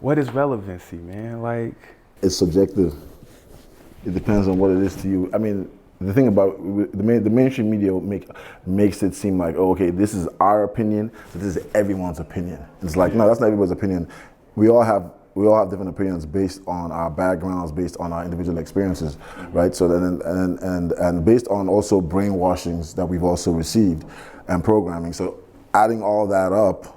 what is relevancy, man? Like, it's subjective. It depends on what it is to you. I mean, the thing about the mainstream media makes it seem like, oh, okay, this is our opinion, so this is everyone's opinion. It's like, no, that's not everybody's opinion. We all have different opinions based on our backgrounds, based on our individual experiences, right? So then, and based on also brainwashings that we've also received and programming. So adding all that up,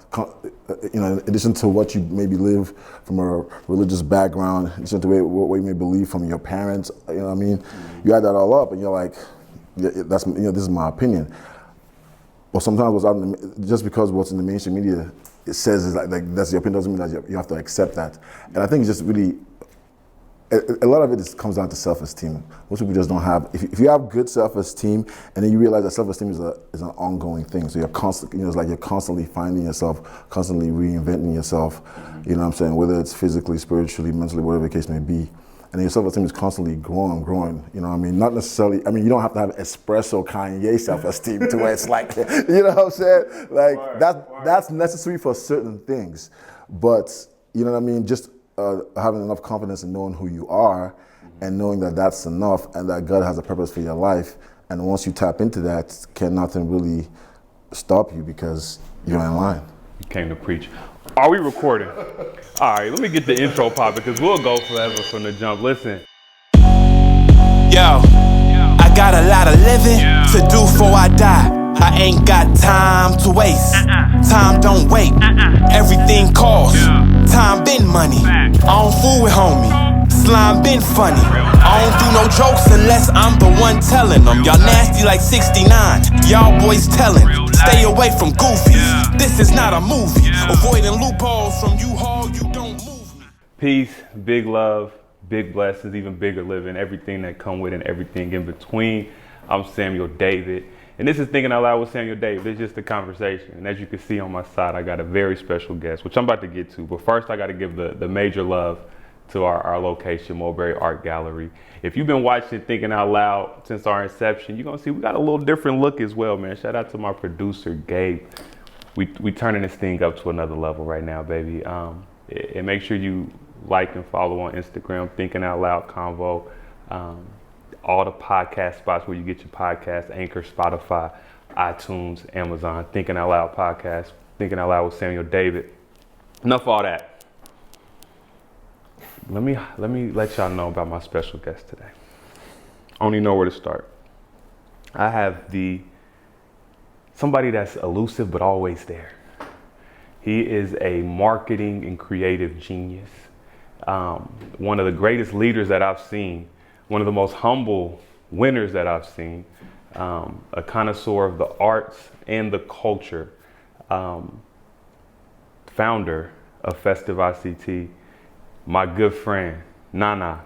you know, in addition to what you maybe live from a religious background, in addition to what you may believe from your parents, you know what I mean? You add that all up and you're like, that's, you know, this is my opinion. Or sometimes what's out in just because what's in the mainstream media, it says is like that's your opinion, doesn't mean that you have to accept that. And I think it's just really, a lot of it comes down to self-esteem. Most people just don't have, if you have good self-esteem and then you realize that self-esteem is an ongoing thing. So you're constantly, you know, it's like you're constantly finding yourself, constantly reinventing yourself, you know what I'm saying? Whether it's physically, spiritually, mentally, whatever the case may be. And your self-esteem is constantly growing, you know what I mean? Not necessarily, I mean, you don't have to have espresso Kanye self-esteem to where it's like, you know what I'm saying? Like, that's necessary for certain things. But, you know what I mean? Just having enough confidence in knowing who you are and knowing that that's enough and that God has a purpose for your life. And once you tap into that, can nothing really stop you because you're in line. You came to preach. Are we recording? All right, let me get the intro pop because we'll go forever from the jump. Listen. Yo, I got a lot of living to do before I die. I ain't got time to waste. Time don't wait. Everything costs. Time been money. I don't fool with homie. Slime been funny. I don't do no jokes unless I'm the one telling them. Y'all nasty like 69. Y'all boys telling. Stay away from goofies. This is not a movie. Avoiding loopholes from U-Haul, you don't move me. Peace, big love, big blessings, even bigger living, everything that come with it and everything in between. I'm Samuel David. And this is Thinking Out Loud with Samuel David. It's just a conversation. And as you can see on my side, I got a very special guest, which I'm about to get to. But first, I got to give the major love to our location, Mulberry Art Gallery. If you've been watching Thinking Out Loud since our inception, you're going to see we got a little different look as well, man. Shout out to my producer, Gabe. We turning this thing up to another level right now, baby. And make sure you like and follow on Instagram, Thinking Out Loud Convo. All the podcast spots where you get your podcast, Anchor, Spotify, iTunes, Amazon, Thinking Out Loud podcast, Thinking Out Loud with Samuel David. Enough of all that. Let me let y'all know about my special guest today. I only know where to start. I have somebody that's elusive but always there. He is a marketing and creative genius. One of the greatest leaders that I've seen. One of the most humble winners that I've seen, a connoisseur of the arts and the culture, founder of Festive ICT, my good friend, Nnanna.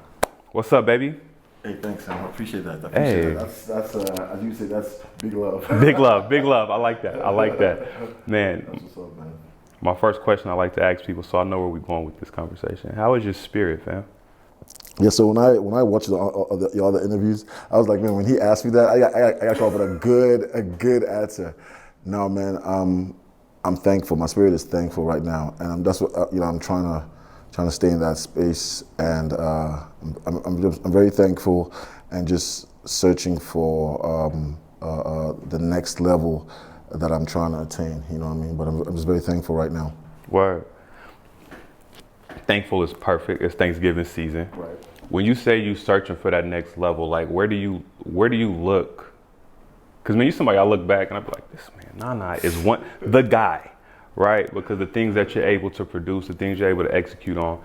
What's up, baby? Hey, thanks, Sam. I appreciate that. Hey. That's as you say, that's big love. Big love, big love. I like that. Man, That's what's up, man. My first question I like to ask people, so I know where we're going with this conversation. How is your spirit, fam? Yeah, so when I watched the other interviews, I was like, man, when he asked me that, I got to come up with a good answer. No, man, I'm thankful. My spirit is thankful right now, and that's what I'm trying to stay in that space, and I'm very thankful, and just searching for the next level that I'm trying to attain. You know what I mean? But I'm just very thankful right now. Word. Thankful is perfect. It's Thanksgiving season. Right. When you say you searching for that next level, like where do you look? Because when you somebody, I look back and I be like, this man, Nnanna is the guy, right? Because the things that you're able to produce, the things you're able to execute on,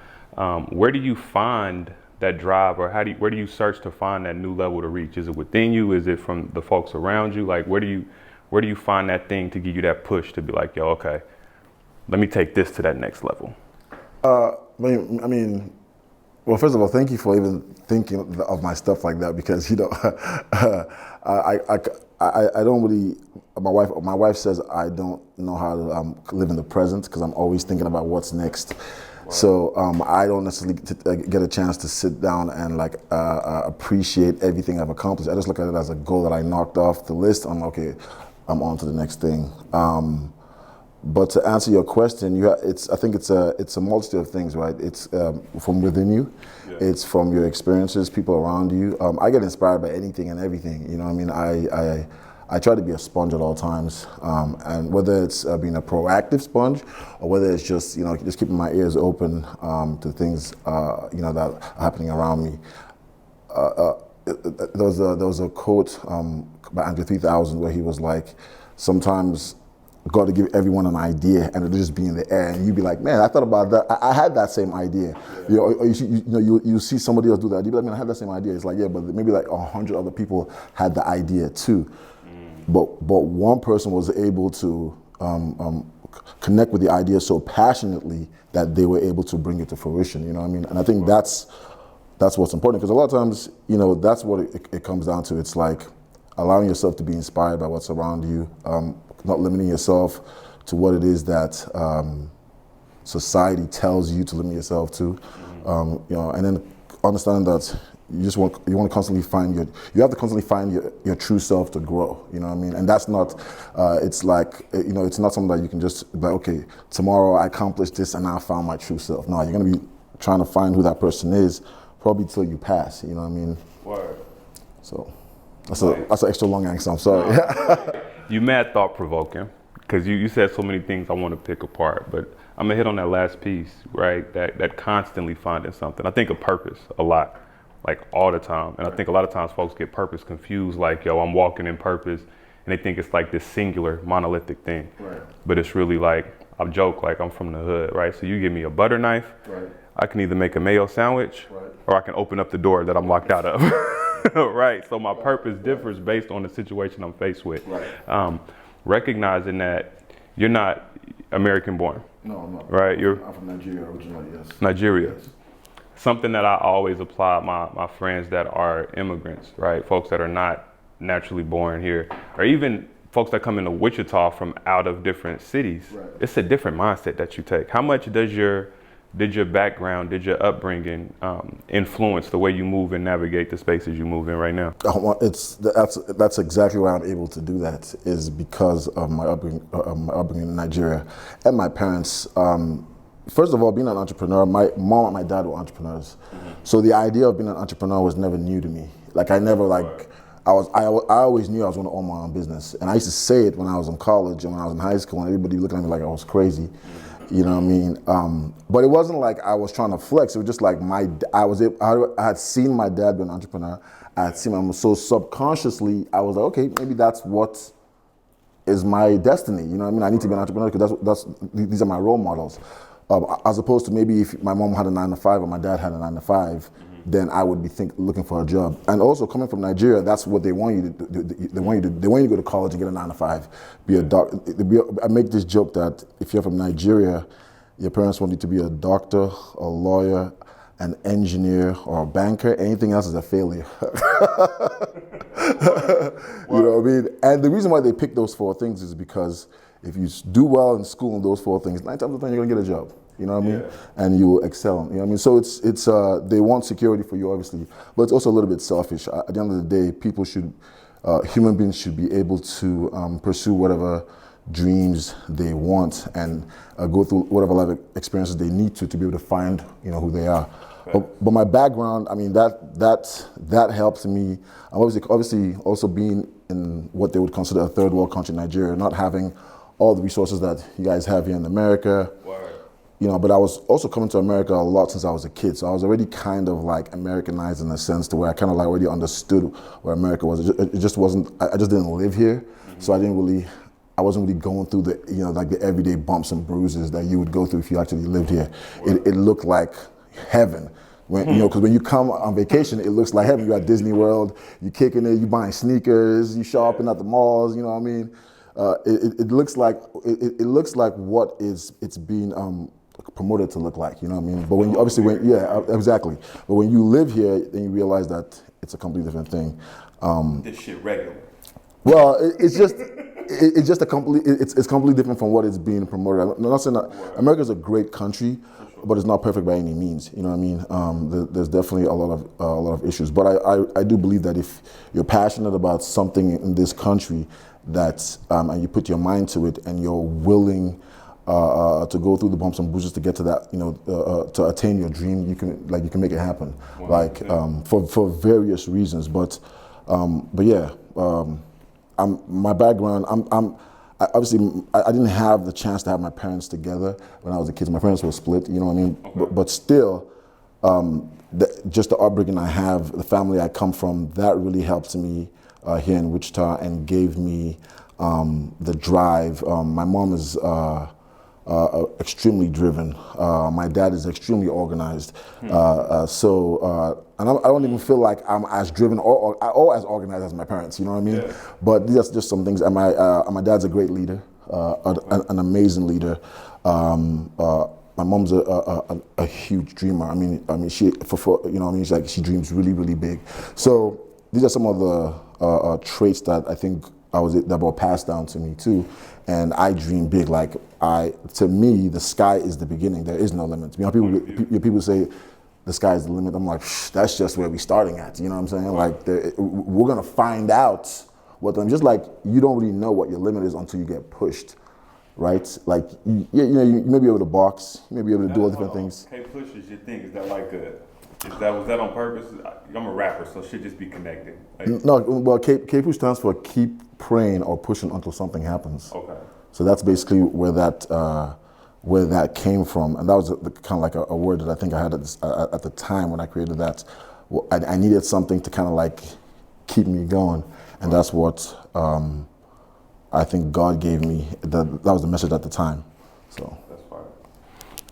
where do you find that drive, or where do you search to find that new level to reach? Is it within you? Is it from the folks around you? Like where do you find that thing to give you that push to be like, yo, okay, let me take this to that next level? I mean, well, first of all, thank you for even thinking of my stuff like that, because I don't really. My wife says I don't know how to live in the present because I'm always thinking about what's next. Wow. So I don't necessarily get a chance to sit down and appreciate everything I've accomplished. I just look at it as a goal that I knocked off the list. I'm on to the next thing. But to answer your question, I think it's a multitude of things, right? It's from within you, it's from your experiences, people around you. I get inspired by anything and everything. You know, what I mean, I try to be a sponge at all times, and whether it's being a proactive sponge or whether it's just just keeping my ears open to things that are happening around me. There was a quote by Andrew 3000 where he was like, sometimes God to give everyone an idea and it'll just be in the air, and you'd be like, man, I thought about that. I had that same idea. Yeah. You see somebody else do that. You'd be like, man, I had that same idea. It's like, yeah, but maybe like 100 other people had the idea too. But one person was able to connect with the idea so passionately that they were able to bring it to fruition. You know what I mean? And I think that's what's important, because a lot of times, that's what it comes down to. It's like allowing yourself to be inspired by what's around you, not limiting yourself to what it is that society tells you to limit yourself to, and then understanding that you want to constantly you have to constantly find your true self to grow. You know what I mean? And that's not, it's like, it's not something that you can just be like, okay, tomorrow I accomplished this and now I found my true self. No, you're going to be trying to find who that person is probably till you pass. You know what I mean? Word. So that's an extra long answer. I'm sorry. You mad thought provoking, because you said so many things I want to pick apart, but I'm gonna hit on that last piece, right? That constantly finding something. I think of purpose a lot, like all the time, and I think a lot of times folks get purpose confused, like, yo, I'm walking in purpose, and they think it's like this singular monolithic thing, right? But it's really like, I joke like I'm from the hood, right? So you give me a butter knife, right? I can either make a mayo sandwich, right, or I can open up the door that I'm locked out of. Right, so my purpose differs based on the situation I'm faced with. Right. Recognizing that you're not American born. No, I'm not. Right, I'm from Nigeria originally, yes. Nigeria. Yes. Something that I always apply my friends that are immigrants, right? Folks that are not naturally born here, or even folks that come into Wichita from out of different cities. Right. It's a different mindset that you take. How much did your background, did your upbringing influence the way you move and navigate the spaces you move in right now? That's exactly why I'm able to do that, is because of my upbringing in Nigeria and my parents. First of all, being an entrepreneur, my mom and my dad were entrepreneurs. Mm-hmm. So the idea of being an entrepreneur was never new to me. Like I never I always knew I was going to own my own business. And I used to say it when I was in college and when I was in high school, and everybody looking at me like I was crazy. Mm-hmm. You know what I mean? But it wasn't like I was trying to flex. It was just like I had seen my dad be an entrepreneur. I had seen him, so subconsciously I was like, okay, maybe that's what is my destiny. You know what I mean? I need to be an entrepreneur because these are my role models. As opposed to maybe if my mom had a 9-to-5 or my dad had a 9-to-5, then I would be looking for a job. And also coming from Nigeria, that's what they want you to do. They want you to go to college and get a 9-to-5, be a doctor. I make this joke that if you're from Nigeria, your parents want you to be a doctor, a lawyer, an engineer, or a banker. Anything else is a failure. You know what I mean? And the reason why they pick those 4 things is because if you do well in school in those 4 things, 9 times out of 10 you're gonna get a job. You know what I mean? Yeah. And you will excel. You know what I mean? So it's they want security for you, obviously, but it's also a little bit selfish. At the end of the day, human beings should be able to pursue whatever dreams they want and go through whatever life experiences they need to be able to find who they are. Okay. But my background, I mean, that helps me. Obviously also being in what they would consider a third world country, Nigeria, not having all the resources that you guys have here in America. Wow. But I was also coming to America a lot since I was a kid, so I was already kind of like Americanized in a sense to where I kind of like already understood where America was. It just wasn't. I just didn't live here, so I wasn't really going through the like the everyday bumps and bruises that you would go through if you actually lived here. It looked like heaven. Because when you come on vacation, it looks like heaven. You at Disney World, you kicking it, you buying sneakers, you shopping at the malls. You know what I mean? It looks like what it's being promoted to look like. You know what I mean? But when you exactly. But when you live here, then you realize that it's a completely different thing. This shit regular. Well, it's just a complete. It's completely different from what is being promoted. I'm not saying that America's a great country, but it's not perfect by any means. You know what I mean? There's definitely a lot of issues. But I do believe that if you're passionate about something in this country, that and you put your mind to it, and you're willing to go through the bumps and bruises to get to that, to attain your dream, you can make it happen. For various reasons. But yeah, my background. I didn't have the chance to have my parents together when I was a kid. My parents were split. You know what I mean? Okay. But still, just the upbringing I have, the family I come from, that really helped me here in Wichita and gave me the drive. My mom is extremely driven. My dad is extremely organized. And I don't even feel like I'm as driven or as organized as my parents. You know what I mean? Yeah. But these are just some things. And my dad's a great leader, an amazing leader. My mom's a huge dreamer. I mean, she she dreams really, really big. So these are some of the traits that I think that were passed down to me too. And I dream big. To me, the sky is the beginning. There is no limit. People say the sky is the limit. I'm like, that's just where we're starting at. You know what I'm saying? We're gonna find out what them. Just like you don't really know what your limit is until you get pushed, right? You may be able to box, you may be able to do all different things. Hey, push is your thing. Is that was that on purpose? I'm a rapper, so it should just be connected. No, well, K-Push stands for keep praying or pushing until something happens. Okay. So that's basically where that came from, and that was kind of like a word that I think I had at the time when I created that. Well, I needed something to kind of keep me going, and that's what I think God gave me. That was the message at the time. So that's fine.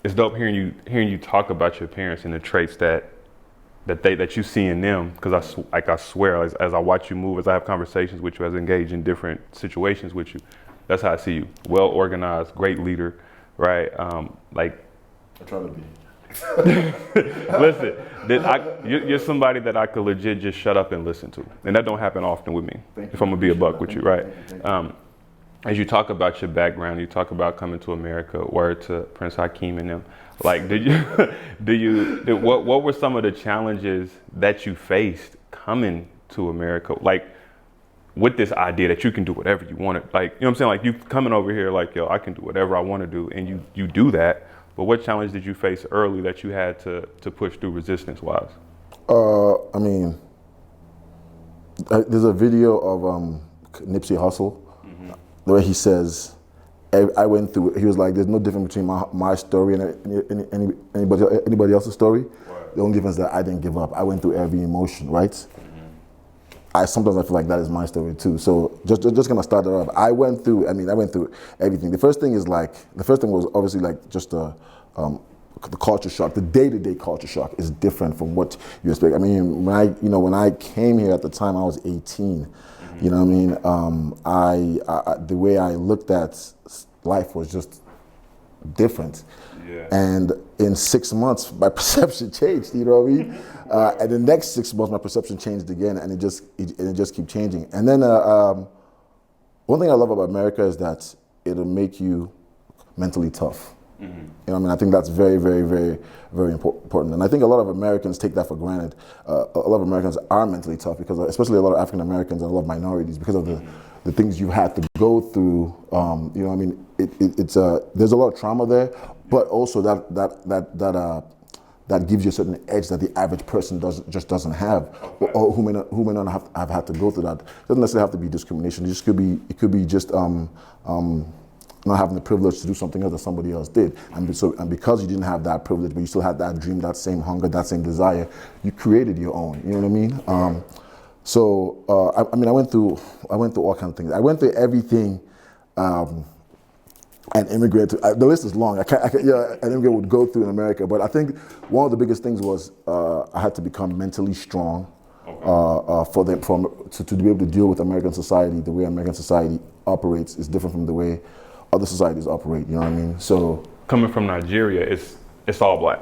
It's dope hearing you talk about your parents and the traits that you see in them, because I swear, as I watch you move, as I have conversations with you, as I engage in different situations with you, that's how I see you. Well organized, great leader, right? I try to be. Listen, you're somebody that I could legit just shut up and listen to, and that don't happen often with me. If I'm gonna be a buck with you, right? As you talk about your background, you talk about coming to America, word to Prince Hakeem and them. What were some of the challenges that you faced coming to America? With this idea that you can do whatever you want to, you know what I'm saying? You coming over here yo, I can do whatever I want to do, and you do that. But what challenge did you face early that you had to push through resistance-wise? There's a video of Nipsey Hussle, where he says, I went through, he was like, there's no difference between my story and anybody else's story. Right. The only difference is that I didn't give up. I went through every emotion, right? Sometimes I feel like that is my story too. So just gonna start it off. I went through everything. The first thing was obviously just the culture shock. The day-to-day culture shock is different from what you expect. When I came here at the time, I was 18. You know what I mean? The way I looked at life was just different. Yeah. And in 6 months, my perception changed. You know what I mean? And the next 6 months, my perception changed again, and it just keeps changing. And then one thing I love about America is that it'll make you mentally tough. You know what I mean? I think that's very, very, very, very important. And I think a lot of Americans take that for granted. A lot of Americans are mentally tough, because, especially a lot of African Americans and a lot of minorities, because of the things you've had to go through. You know what I mean? There's a lot of trauma there, but also that gives you a certain edge that the average person doesn't have, or who may not have had to go through that. It doesn't necessarily have to be discrimination. It could be just not having the privilege to do something else that somebody else did, and because you didn't have that privilege, but you still had that dream, that same hunger, that same desire, you created your own. You know what I mean? I went through all kinds of things. I went through everything. An immigrant, the list is long. An immigrant would go through in America, but I think one of the biggest things was I had to become mentally strong to be able to deal with American society. The way American society operates is different from the way other societies operate. You know what I mean? So coming from Nigeria, it's all black.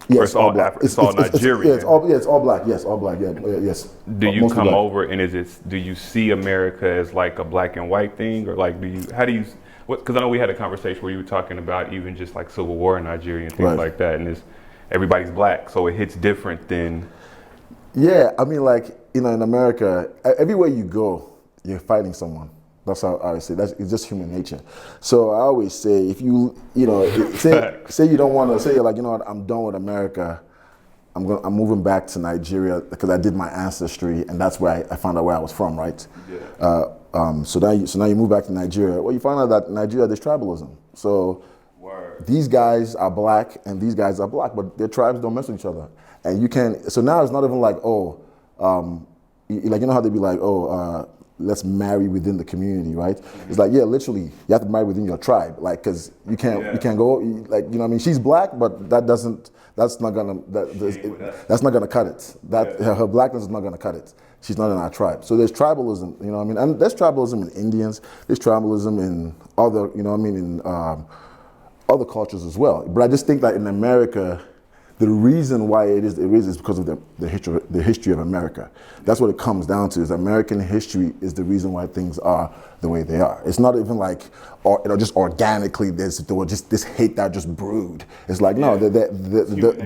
Yes, it's all black. It's all Nigerian. It's all black. Yes, all black. Yeah, yes. Do you come over and do you see America as a black and white thing, or Because I know we had a conversation where you were talking about even just like civil war in Nigeria and things Right. like that, and everybody's black, so it hits different than. Yeah, I mean, like, you know, in America, everywhere you go, you're fighting someone. That's how I would say. It's just human nature. So I always say, if you know, say you don't want to, say you're like, you know what, I'm done with America. I'm moving back to Nigeria because I did my ancestry, and that's where I found out where I was from, right? Yeah. So now you move back to Nigeria. Well, you find out that Nigeria, there's tribalism. So these guys are black and these guys are black, but their tribes don't mess with each other. And you can. So now it's not even like, like, you know how they be like, let's marry within the community, right? Mm-hmm. It's like, yeah, literally, you have to marry within your tribe, like, because you can't go, like, you know what I mean? She's black, but that's not gonna cut it. Her blackness is not gonna cut it. She's not in our tribe. So there's tribalism, you know what I mean? And there's tribalism in Indians, there's tribalism in other, you know what I mean, in other cultures as well. But I just think that in America, the reason why it is because of the history of America. That's what it comes down to, is American history is the reason why things are the way they are. It's not even like, or, you know, just organically there was just this hate that just brewed. It's like, no, there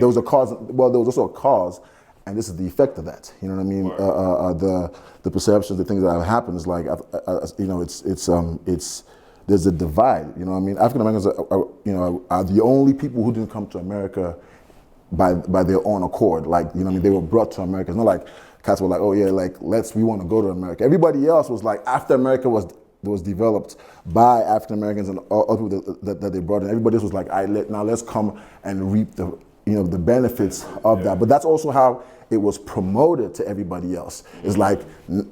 was a cause, well, there was also a cause, and this is the effect of that. You know what I mean? The perceptions, the things that have happened is like, you know, it's there's a divide. You know what I mean? African Americans are the only people who didn't come to America by their own accord. Like, you know what I mean, they were brought to America. It's not like cats were like, oh yeah, like we want to go to America. Everybody else was like, after America was developed by African Americans and other people that they brought in, everybody else was like, now let's come and reap the benefits of that. But that's also how it was promoted to everybody else. It's like, you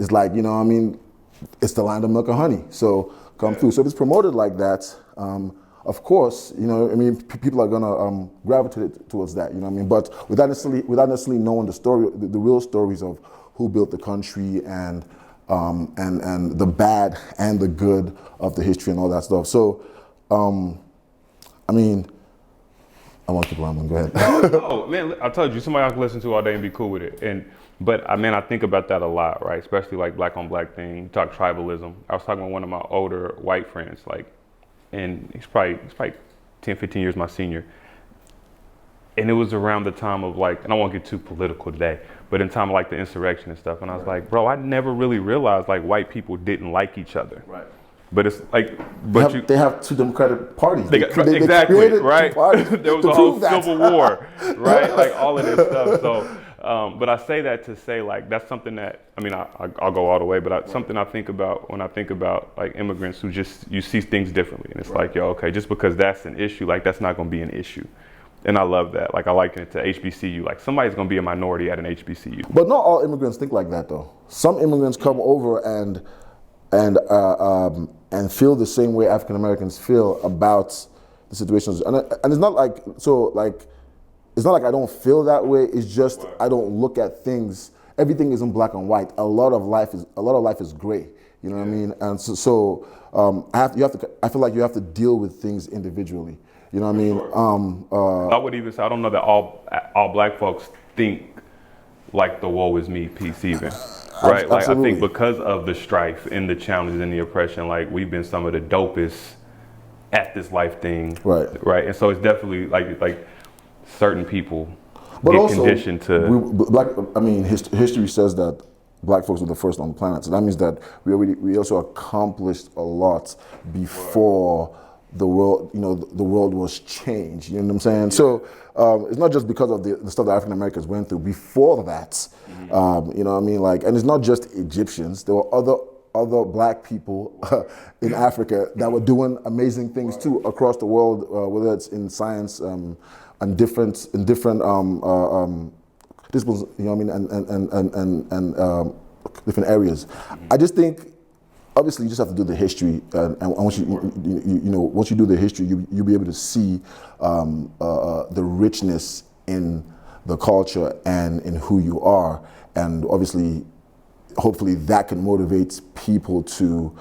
know what I mean, it's the land of milk and honey, so come through. So if it's promoted like that, of course, you know, I mean, people are gonna gravitate towards that, you know what I mean? But without necessarily knowing the story, the real stories of who built the country and the bad and the good of the history and all that stuff. So, I mean, I want to keep rambling. Go ahead. Oh man, I told you, somebody I can listen to all day and be cool with it. But I mean, I think about that a lot, right? Especially like black on black thing. You talk tribalism. I was talking with one of my older white friends, like. And he's probably 10, 15 years my senior. And it was around the time of like, and I won't get too political today, but in time of like the insurrection and stuff. And I was like, bro, I never really realized like white people didn't like each other. Right. But it's like, they have two Democratic parties. Exactly, right? There was a whole civil war, right? Like all of this stuff. So, but I say that to say like, that's something that, I mean, I'll go all the way, but something I think about when I think about like immigrants who you see things differently. And it's like, yo, okay, just because that's an issue, like that's not gonna be an issue. And I love that. Like I liken it to HBCU. Like somebody's gonna be a minority at an HBCU. But not all immigrants think like that though. Some immigrants come over and feel the same way African Americans feel about the situations. And it's not like, it's not like I don't feel that way. It's just I don't look at things. Everything isn't black and white. A lot of life is gray. You know what I mean? And so I feel like you have to deal with things individually. You know what I mean? I would even say I don't know that all black folks think like the woe is me piece even. Right, like I think because of the strife and the challenges and the oppression, like we've been some of the dopest at this life thing. Right, and so it's definitely like certain people get conditioned to. History says that black folks were the first on the planet, so that means that we also accomplished a lot before the world, the world was changed. You know what I'm saying? Yeah. So it's not just because of the stuff that African Americans went through. Before that, you know what I mean? Like, and it's not just Egyptians. There were other black people in Africa that were doing amazing things too across the world, whether it's in science and different disciplines. You know what I mean? And different areas. I just think. Obviously, you just have to do the history, and once once you do the history, you'll be able to see the richness in the culture and in who you are, and obviously, hopefully, that can motivate people to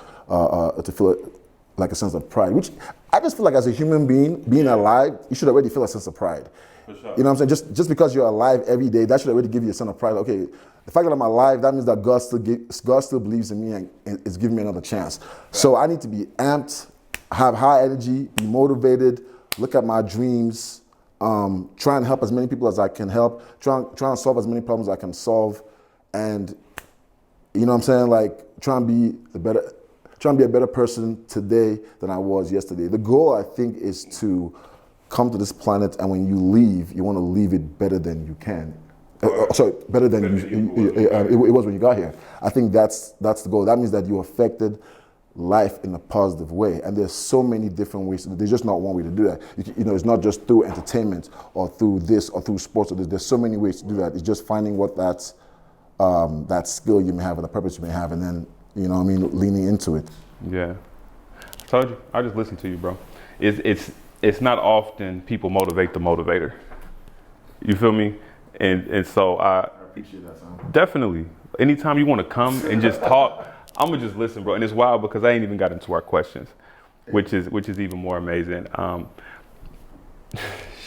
feel like a sense of pride. Which I just feel like, as a human being alive, you should already feel a sense of pride. For sure. You know what I'm saying? Just because you're alive every day, that should already give you a sense of pride. Okay, the fact that I'm alive, that means that God still believes in me and is giving me another chance. Right. So I need to be amped have high energy, be motivated, look at my dreams, try and help as many people as I can help, try and solve as many problems I can solve, and you know what I'm saying, like try and be a better person today than I was yesterday. The goal, I think, is to come to this planet, and when you leave, you want to leave it better than you can. Better than it was when you got here. I think that's the goal. That means that you affected life in a positive way, and there's so many different ways to do it. There's just not one way to do that. You know, it's not just through entertainment or through this or through sports or this. There's so many ways to do that. It's just finding what that skill you may have or the purpose you may have, and then, you know what I mean, leaning into it. Yeah, I told you, I just listen to you, bro. It's not often people motivate the motivator. You feel me? And so I appreciate that, son. Definitely. Anytime you want to come and just talk, I'm gonna just listen, bro. And it's wild because I ain't even got into our questions, which is even more amazing.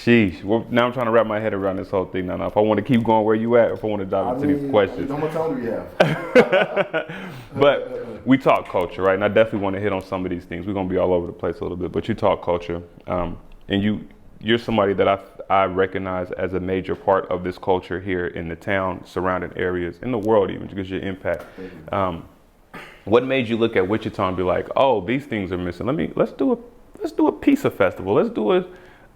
Sheesh. Well, now I'm trying to wrap my head around this whole thing. Now, if I want to keep going where you at, if I want to dive into these questions. How much time do we have? But we talk culture, right? And I definitely want to hit on some of these things. We're gonna be all over the place a little bit, but you talk culture, and you're somebody that I recognize as a major part of this culture here in the town, surrounding areas, in the world even, because your impact. What made you look at Wichita and be like, oh, these things are missing? Let's do a pizza festival. Let's do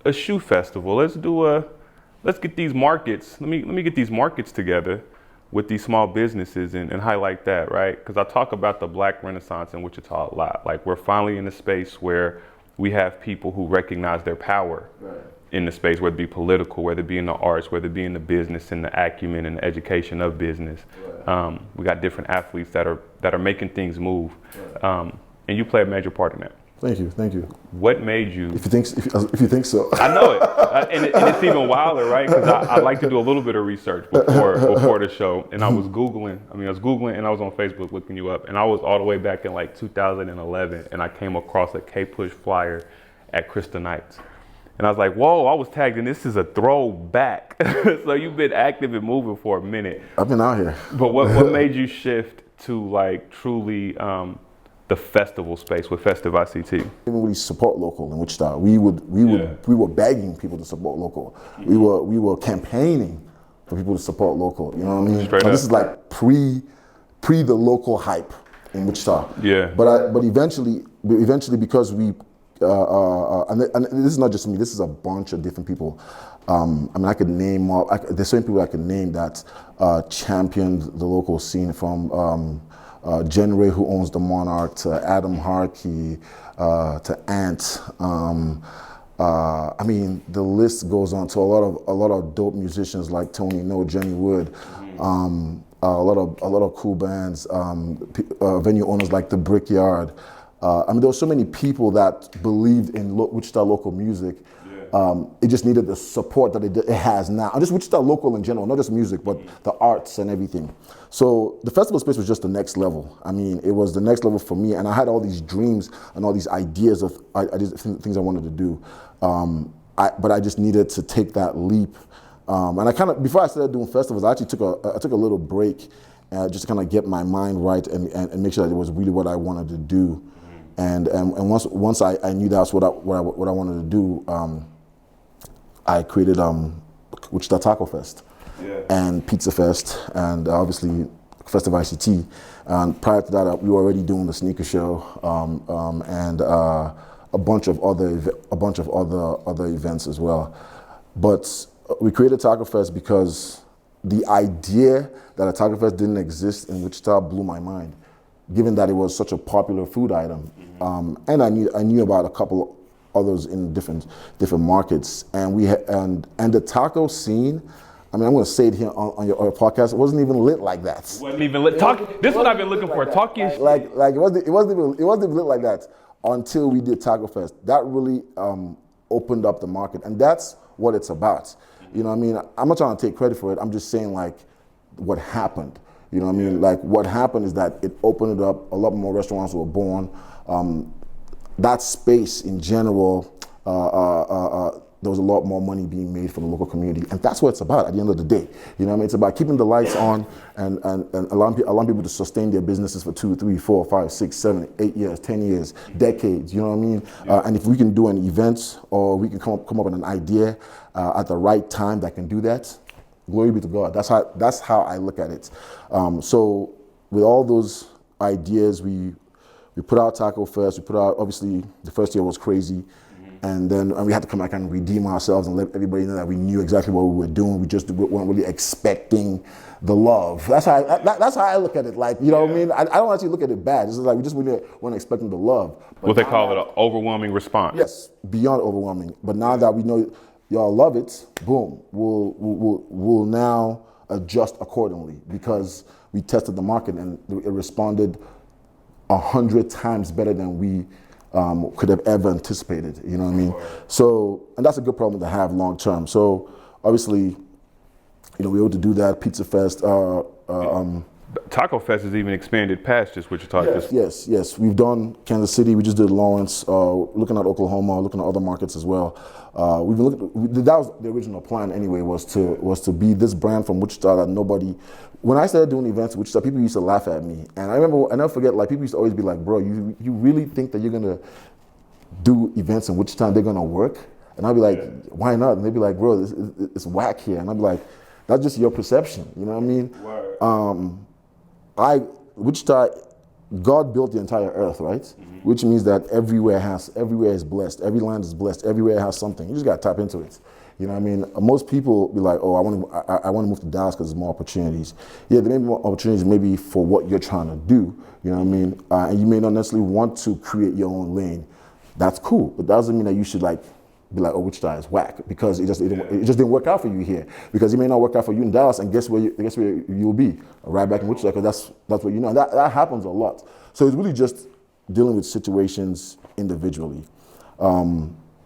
a shoe festival. Let's get these markets. Let me get these markets together with these small businesses and highlight that, right? Because I talk about the Black Renaissance in Wichita a lot. Like, we're finally in a space where we have people who recognize their power in the space, whether it be political, whether it be in the arts, whether it be in the business and the acumen and the education of business. We got different athletes that are making things move, and you play a major part in that. Thank you. What made you? If you think so. I know it, and it's even wilder, right? Because I like to do a little bit of research before the show, and I was googling, and I was on Facebook looking you up, and I was all the way back in like 2011, and I came across a K-Push flyer at Krista Knight's, and I was like, whoa! I was tagged, and this is a throwback. So you've been active and moving for a minute. I've been out here. But what made you shift to like truly the festival space with Festive ICT? Didn't really support local in Wichita. We were begging people to support local. We were campaigning for people to support local. You know what I mean? Straight up. This is like pre the local hype in Wichita. Yeah. But eventually because we and this is not just me. This is a bunch of different people. I mean, I could name there's so many people I could name that championed the local scene, from Jen Ray, who owns the Monarch, to Adam Harkey, to Ant. I mean, the list goes on, to a lot of dope musicians like Tony No, Jenny Wood, a lot of cool bands, venue owners like the Brickyard. I mean, there were so many people that believed in Wichita local music. It just needed the support that it has now. And just Wichita local in general, not just music, but the arts and everything. So the festival space was just the next level. I mean, it was the next level for me, and I had all these dreams and all these ideas of things I wanted to do. But I just needed to take that leap. And I kind of, before I started doing festivals, I actually took a little break, just to kind of get my mind right and make sure that it was really what I wanted to do. And once I knew that's what I wanted to do, I created Wichita Taco Fest and Pizza Fest, and obviously Festive ICT. And prior to that, we were already doing the sneaker show and a bunch of other events as well. But we created Taco Fest because the idea that a Taco Fest didn't exist in Wichita blew my mind, given that it was such a popular food item. And I knew about a couple others in different markets, and and the taco scene. I mean, I'm going to say it here on your podcast. It wasn't even lit like that. Wasn't even lit. This is what I've been looking for. Talking like it wasn't even lit like that until we did Taco Fest. That really opened up the market, and that's what it's about. You know what I mean? I'm not trying to take credit for it. I'm just saying, like, what happened. You know what I mean? Like, what happened is that it opened it up. A lot more restaurants were born. That space in general, there was a lot more money being made for the local community. And that's what it's about at the end of the day. You know what I mean? It's about keeping the lights on and allowing people to sustain their businesses for 2, 3, 4, 5, 6, 7, 8 years, 10 years, decades, you know what I mean? And if we can do an event or we can come up with an idea at the right time that can do that, glory be to God. That's how I look at it. So with all those ideas, we put out Taco Fest. We put out, obviously, the first year was crazy. And then we had to come back and redeem ourselves and let everybody know that we knew exactly what we were doing. We just weren't really expecting the love. That's how I look at it. Like, you know what I mean? I don't actually look at it bad. It's just like we just really weren't expecting the love. But what they call it an overwhelming response. Yes, beyond overwhelming. But now that we know y'all love it, boom, we'll now adjust accordingly because we tested the market and it responded 100 times better than we could have ever anticipated, you know what I mean? So, and that's a good problem to have long term. So, obviously, you know, we were able to do that. Pizza Fest. Taco Fest has even expanded past just Wichita. Yes. We've done Kansas City. We just did Lawrence. Looking at Oklahoma. Looking at other markets as well. We've been looking. That was the original plan anyway. Was to be this brand from Wichita that nobody. When I started doing events in Wichita, people used to laugh at me, and I remember, I never forget. Like people used to always be like, "Bro, you really think that you're gonna do events in Wichita and they're gonna work?" And I'd be like, "Why not?" And they'd be like, "Bro, it's whack here." And I'd be like, "That's just your perception." You know what I mean? Wichita, God built the entire earth, right? Which means that everywhere is blessed. Every land is blessed. Everywhere has something. You just gotta tap into it. You know what I mean? Most people be like, "Oh, I want to move to Dallas because there's more opportunities." Yeah, there may be more opportunities maybe for what you're trying to do. You know what I mean? And you may not necessarily want to create your own lane. That's cool, but that doesn't mean that you should like be like, "Oh, Wichita is whack," because it just didn't work out for you here. Because it may not work out for you in Dallas, and guess where you'll be right back in Wichita, because that's what you know. And that happens a lot. So it's really just dealing with situations individually.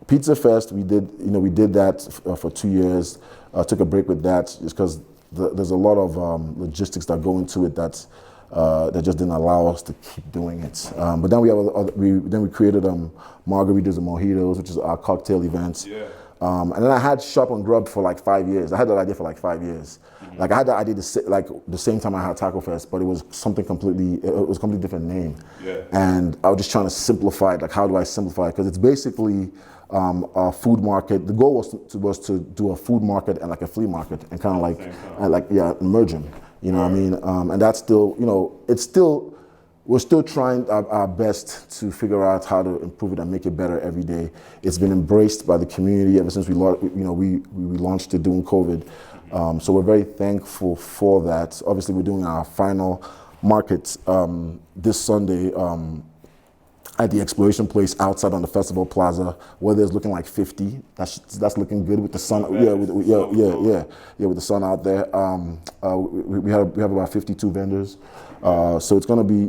Pizza Fest, we did that for 2 years. Took a break with that just because there's a lot of logistics that go into it that just didn't allow us to keep doing it. But then we created margaritas and mojitos, which is our cocktail events. Yeah. And then I had Shop and Grub for like 5 years. I had that idea for like 5 years. Like I had that idea the same time I had Taco Fest, but it was completely different name. Yeah. And I was just trying to simplify it. Like, how do I simplify it? Because it's basically a food market. The goal was to do a food market and like a flea market and kind of merge them. You know what I mean? And that's still, we're still trying our best to figure out how to improve it and make it better every day. It's been embraced by the community ever since we launched it during COVID. So we're very thankful for that. Obviously, we're doing our final market this Sunday at the Exploration Place outside on the Festival Plaza. Weather's looking like 50. That's looking good with the sun. With the sun out there. We have about 52 vendors. So it's going to be,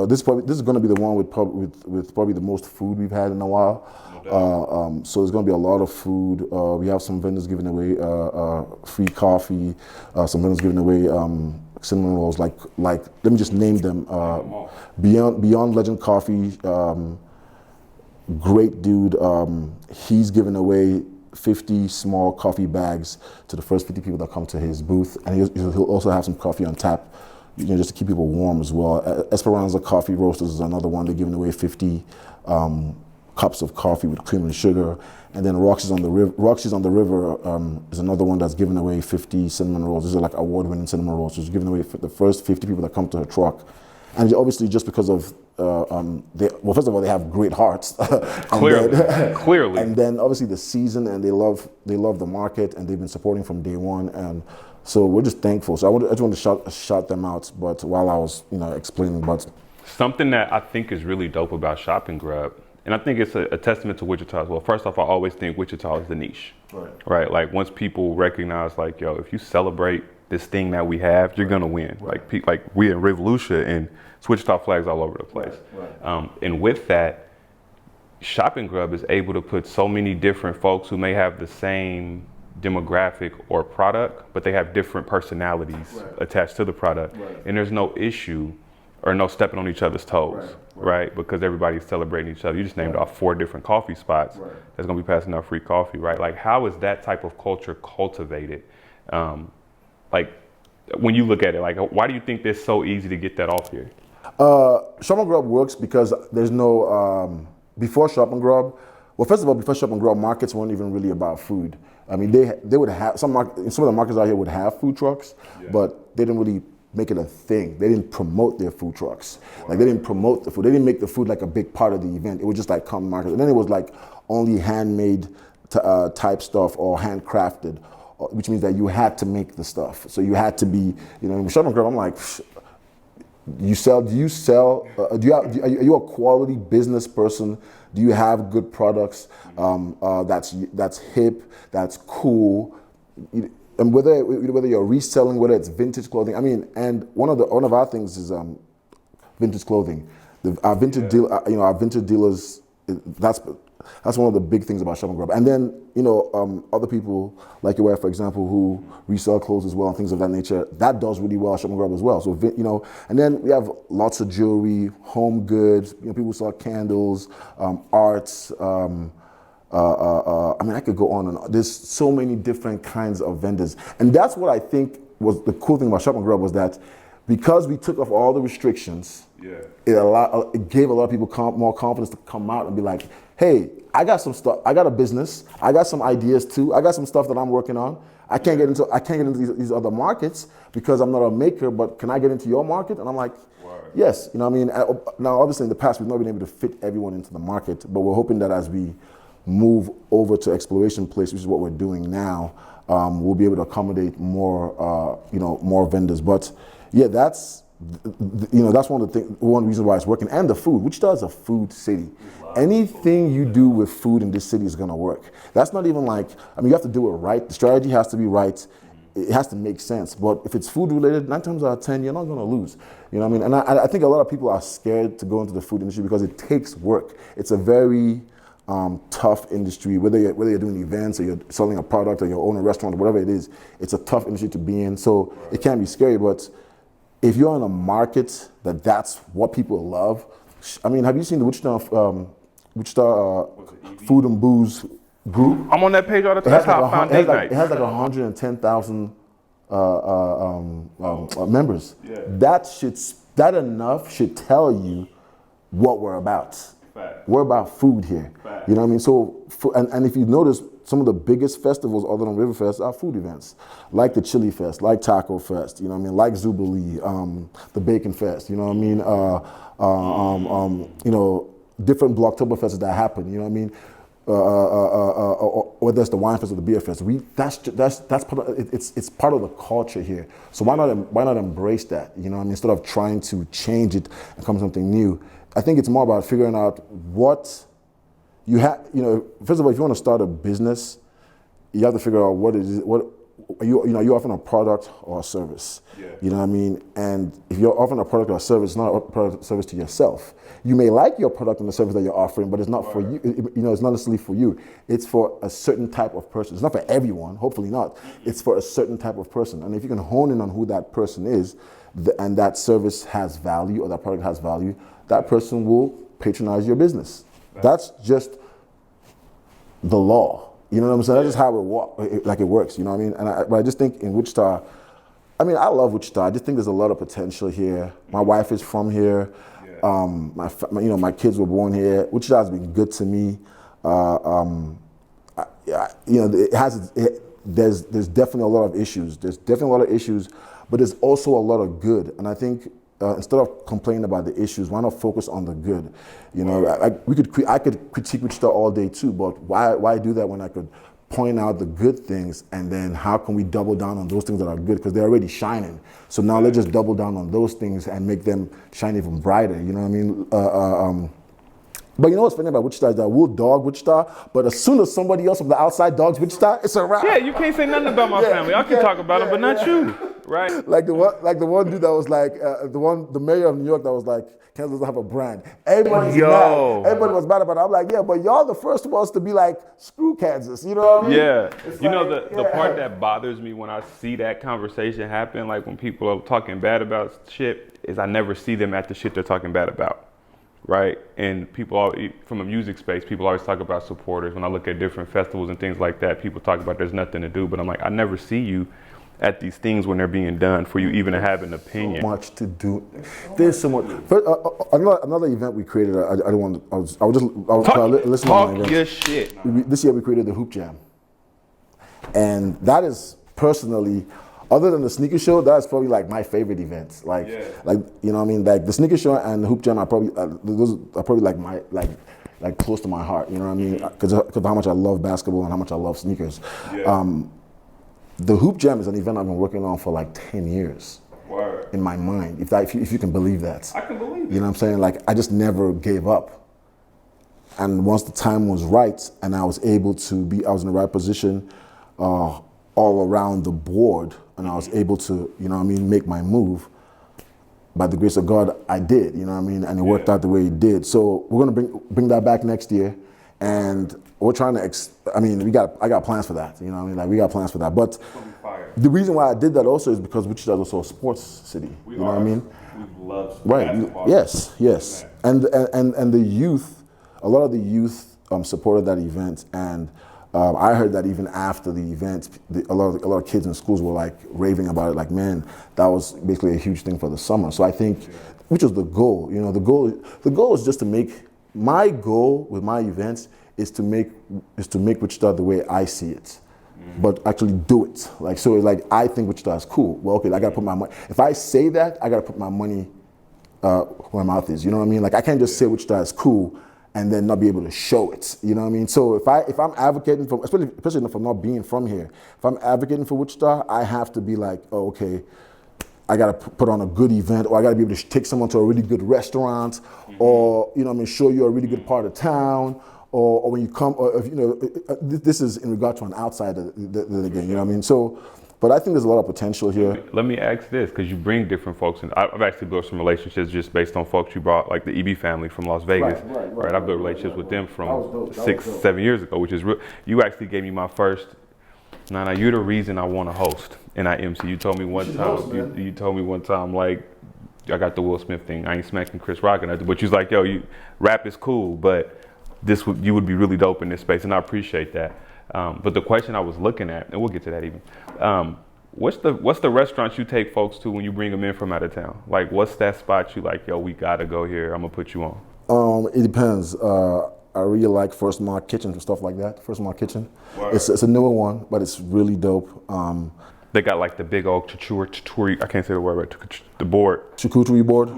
this is going to be the one with probably the most food we've had in a while. So there's going to be a lot of food. We have some vendors giving away free coffee. Some vendors giving away cinnamon rolls. Like let me just name them. Beyond Legend Coffee, great dude. He's giving away 50 small coffee bags to the first 50 people that come to his booth, and he'll also have some coffee on tap, just to keep people warm as well. Esperanza Coffee Roasters is another one. They're giving away 50 cups of coffee with cream and sugar. And then Roxy's on the River is another one that's giving away 50 cinnamon rolls. These are like award-winning cinnamon rolls. She's giving away for the first 50 people that come to her truck. And obviously, just because of, first of all, they have great hearts. Clearly. And then obviously the season, and they love the market, and they've been supporting from day one. And so we're just thankful. So I just want to shout them out. But while I was, explaining, but something that I think is really dope about Shop and Grub, and I think it's a testament to Wichita as well. First off, I always think Wichita is the niche, right? Like once people recognize, like, yo, if you celebrate this thing that we have, you're gonna win. Right. Like we in Revolution and it's Wichita flags all over the place. Right. And with that, Shop and Grub is able to put so many different folks who may have the same demographic or product, but they have different personalities attached to the product. Right. And there's no issue or no stepping on each other's toes, right? Because everybody's celebrating each other. You just named off 4 different coffee spots that's gonna be passing out free coffee, right? Like, how is that type of culture cultivated? Like, when you look at it, like, why do you think it's so easy to get that off here? Shop and Grub works because there's no, before Shop and Grub, well, first of all, before Shop and Grub, markets weren't even really about food. I mean, they would have, some of the markets out here would have food trucks, but they didn't really make it a thing. They didn't promote their food trucks. Like, they didn't promote the food. They didn't make the food like a big part of the event. It was just like come market. And then it was like only handmade type stuff or handcrafted, which means that you had to make the stuff. So you had to be, you know, in Shop and Grub, I'm like, are you a quality business person? Do you have good products that's hip, that's cool? And whether you're reselling, whether it's vintage clothing, I mean, and one of our things is vintage clothing. Our vintage dealers. That's one of the big things about Shop and Grub. And then, you know, other people like your wife, for example, who resell clothes as well and things of that nature. That does really well at Shop and Grub as well. So, you know, and then we have lots of jewelry, home goods. You know, people sell candles, arts. I mean, I could go on and on. There's so many different kinds of vendors. And that's what I think was the cool thing about Shop and Grub, was that because we took off all the restrictions, it gave a lot of people more confidence to come out and be like, hey, I got some stuff, I got a business, I got some ideas too, I got some stuff that I'm working on. I can't get into these other markets because I'm not a maker, but can I get into your market? And I'm like, yes, you know what I mean? Now, obviously in the past, we've not been able to fit everyone into the market, but we're hoping that as we move over to Exploration Place, which is what we're doing now, we'll be able to accommodate more, more vendors. But yeah, that's one reason why it's working. And the food. Wichita is a food city. Anything you do with food in this city is going to work. That's not even like, I mean, you have to do it right. The strategy has to be right. It has to make sense. But if it's food related, 9 times out of 10, you're not going to lose. You know what I mean? And I think a lot of people are scared to go into the food industry because it takes work. It's a very tough industry, whether you're doing events or you're selling a product or you own a restaurant or whatever it is. It's a tough industry to be in. So it can be scary, but if you're in a market that's what people love, I mean, have you seen the Wichita Food and Booze group? I'm on that page all the time. That's how I found date night. It has like 110,000 members. Yeah. That enough should tell you what we're about. Fact. We're about food here. Fact. You know what I mean? So, and if you notice, some of the biggest festivals other than Riverfest are food events, like the Chili Fest, like Taco Fest, you know what I mean, like Zubilee, the Bacon Fest, you know what I mean, different Blocktoberfests that happen, you know what I mean, whether it's the Wine Fest or the Beer Fest. That's part of it's part of the culture here. So why not embrace that, you know what I mean, instead of trying to change it and come something new. I think it's more about figuring out what you have, first of all, if you want to start a business, you have to figure out what are you offering a product or a service? Yeah. You know what I mean? And if you're offering a product or a service, it's not a product or service to yourself. You may like your product and the service that you're offering, but it's not for you. It's not necessarily for you. It's for a certain type of person. It's not for everyone, hopefully not. It's for a certain type of person. And if you can hone in on who that person is, and that service has value or that product has value, that person will patronize your business. That's just the law. You know what I'm saying? That's just how it works. You know what I mean? But I just think in Wichita, I mean, I love Wichita. I just think there's a lot of potential here. My wife is from here. Yeah. My kids were born here. Wichita has been good to me. There's definitely a lot of issues. There's definitely a lot of issues, but there's also a lot of good. And I think instead of complaining about the issues, why not focus on the good? You know, I could critique Wichita all day too, but why do that when I could point out the good things, and then how can we double down on those things that are good, because they're already shining. So now let's just double down on those things and make them shine even brighter. You know what I mean? But you know what's funny about Wichita is that we'll dog Wichita, but as soon as somebody else from the outside dogs Wichita, it's a wrap. Yeah, you can't say nothing about my family. I can talk about them, but not you. Right. Like the one dude that was like the mayor of New York that was like, Kansas doesn't have a brand. Everybody's mad. Everybody was mad about it. I'm like, yeah, but y'all the first ones to be like, screw Kansas. You know what I mean? Yeah. It's You know, like, the part that bothers me when I see that conversation happen, like when people are talking bad about shit, is I never see them at the shit they're talking bad about. Right? And from a music space, people always talk about supporters. When I look at different festivals and things like that, people talk about there's nothing to do. But I'm like, I never see you at these things when they're being done for you even to have an opinion. So much to do. There's so much. Another event we created. I don't want. I was listening to my event. Your shit. This year we created the Hoop Jam, and that is personally, other than the sneaker show, that's probably like my favorite events. Like you know what I mean. Like the sneaker show and the Hoop Jam are probably those are probably like my like close to my heart. You know what I mean? Because of how much I love basketball and how much I love sneakers. Yeah. The Hoop Jam is an event I've been working on for like 10 years. Word. In my mind, if you can believe that. I can believe it. You know what I'm saying? Like, I just never gave up. And once the time was right and I was able to I was in the right position all around the board, and I was able to, you know what I mean, make my move, by the grace of God, I did, you know what I mean? And it worked out the way it did. So we're gonna bring that back next year. And we're trying to, I got plans for that, you know what I mean? Like, we got plans for that. But the reason why I did that also is because Wichita is also a sports city, you know what I mean? We love basketball. Yes. And the youth, a lot of the youth supported that event. And I heard that even after the event, a lot of kids in schools were like raving about it, like, man, that was basically a huge thing for the summer. So I think, which was the goal, you know, the goal is just to make, my goal with my events is to make Wichita the way I see it, but actually do it. Like, so like, I think Wichita is cool. Well, okay, I gotta put my money, if I say that, I gotta put my money where my mouth is, you know what I mean? Like, I can't just say Wichita is cool and then not be able to show it, you know what I mean? So if I'm advocating for, especially for not being from here, if I'm advocating for Wichita, I have to be like, oh, okay, I gotta put on a good event, or I gotta be able to take someone to a really good restaurant, or, you know what I mean, show you a really good part of town, or when you come, or if, you know, this is in regard to an outsider, again, you know what I mean? So, but I think there's a lot of potential here. Let me ask this, because you bring different folks in. I've actually built some relationships just based on folks you brought, like the EB family from Las Vegas. Right. I built relationships with them from 6-7 years ago, which is real. You actually gave me my first. Nnanna, you're the reason I want to host and I MC. You told me one time. You told me one time, like, I got the Will Smith thing. I ain't smacking Chris Rock or nothing, but you was like, yo, rap is cool, but you would be really dope in this space, and I appreciate that. But the question I was looking at, and we'll get to that even, what's the restaurant you take folks to when you bring them in from out of town? Like, what's that spot you like, yo, we gotta go here, I'm gonna put you on? It depends. I really like First Mark Kitchen and stuff like that. First Mark Kitchen. It's a newer one, but it's really dope. They got like the big old charcuterie, I can't say the word, but the board. Charcuterie board.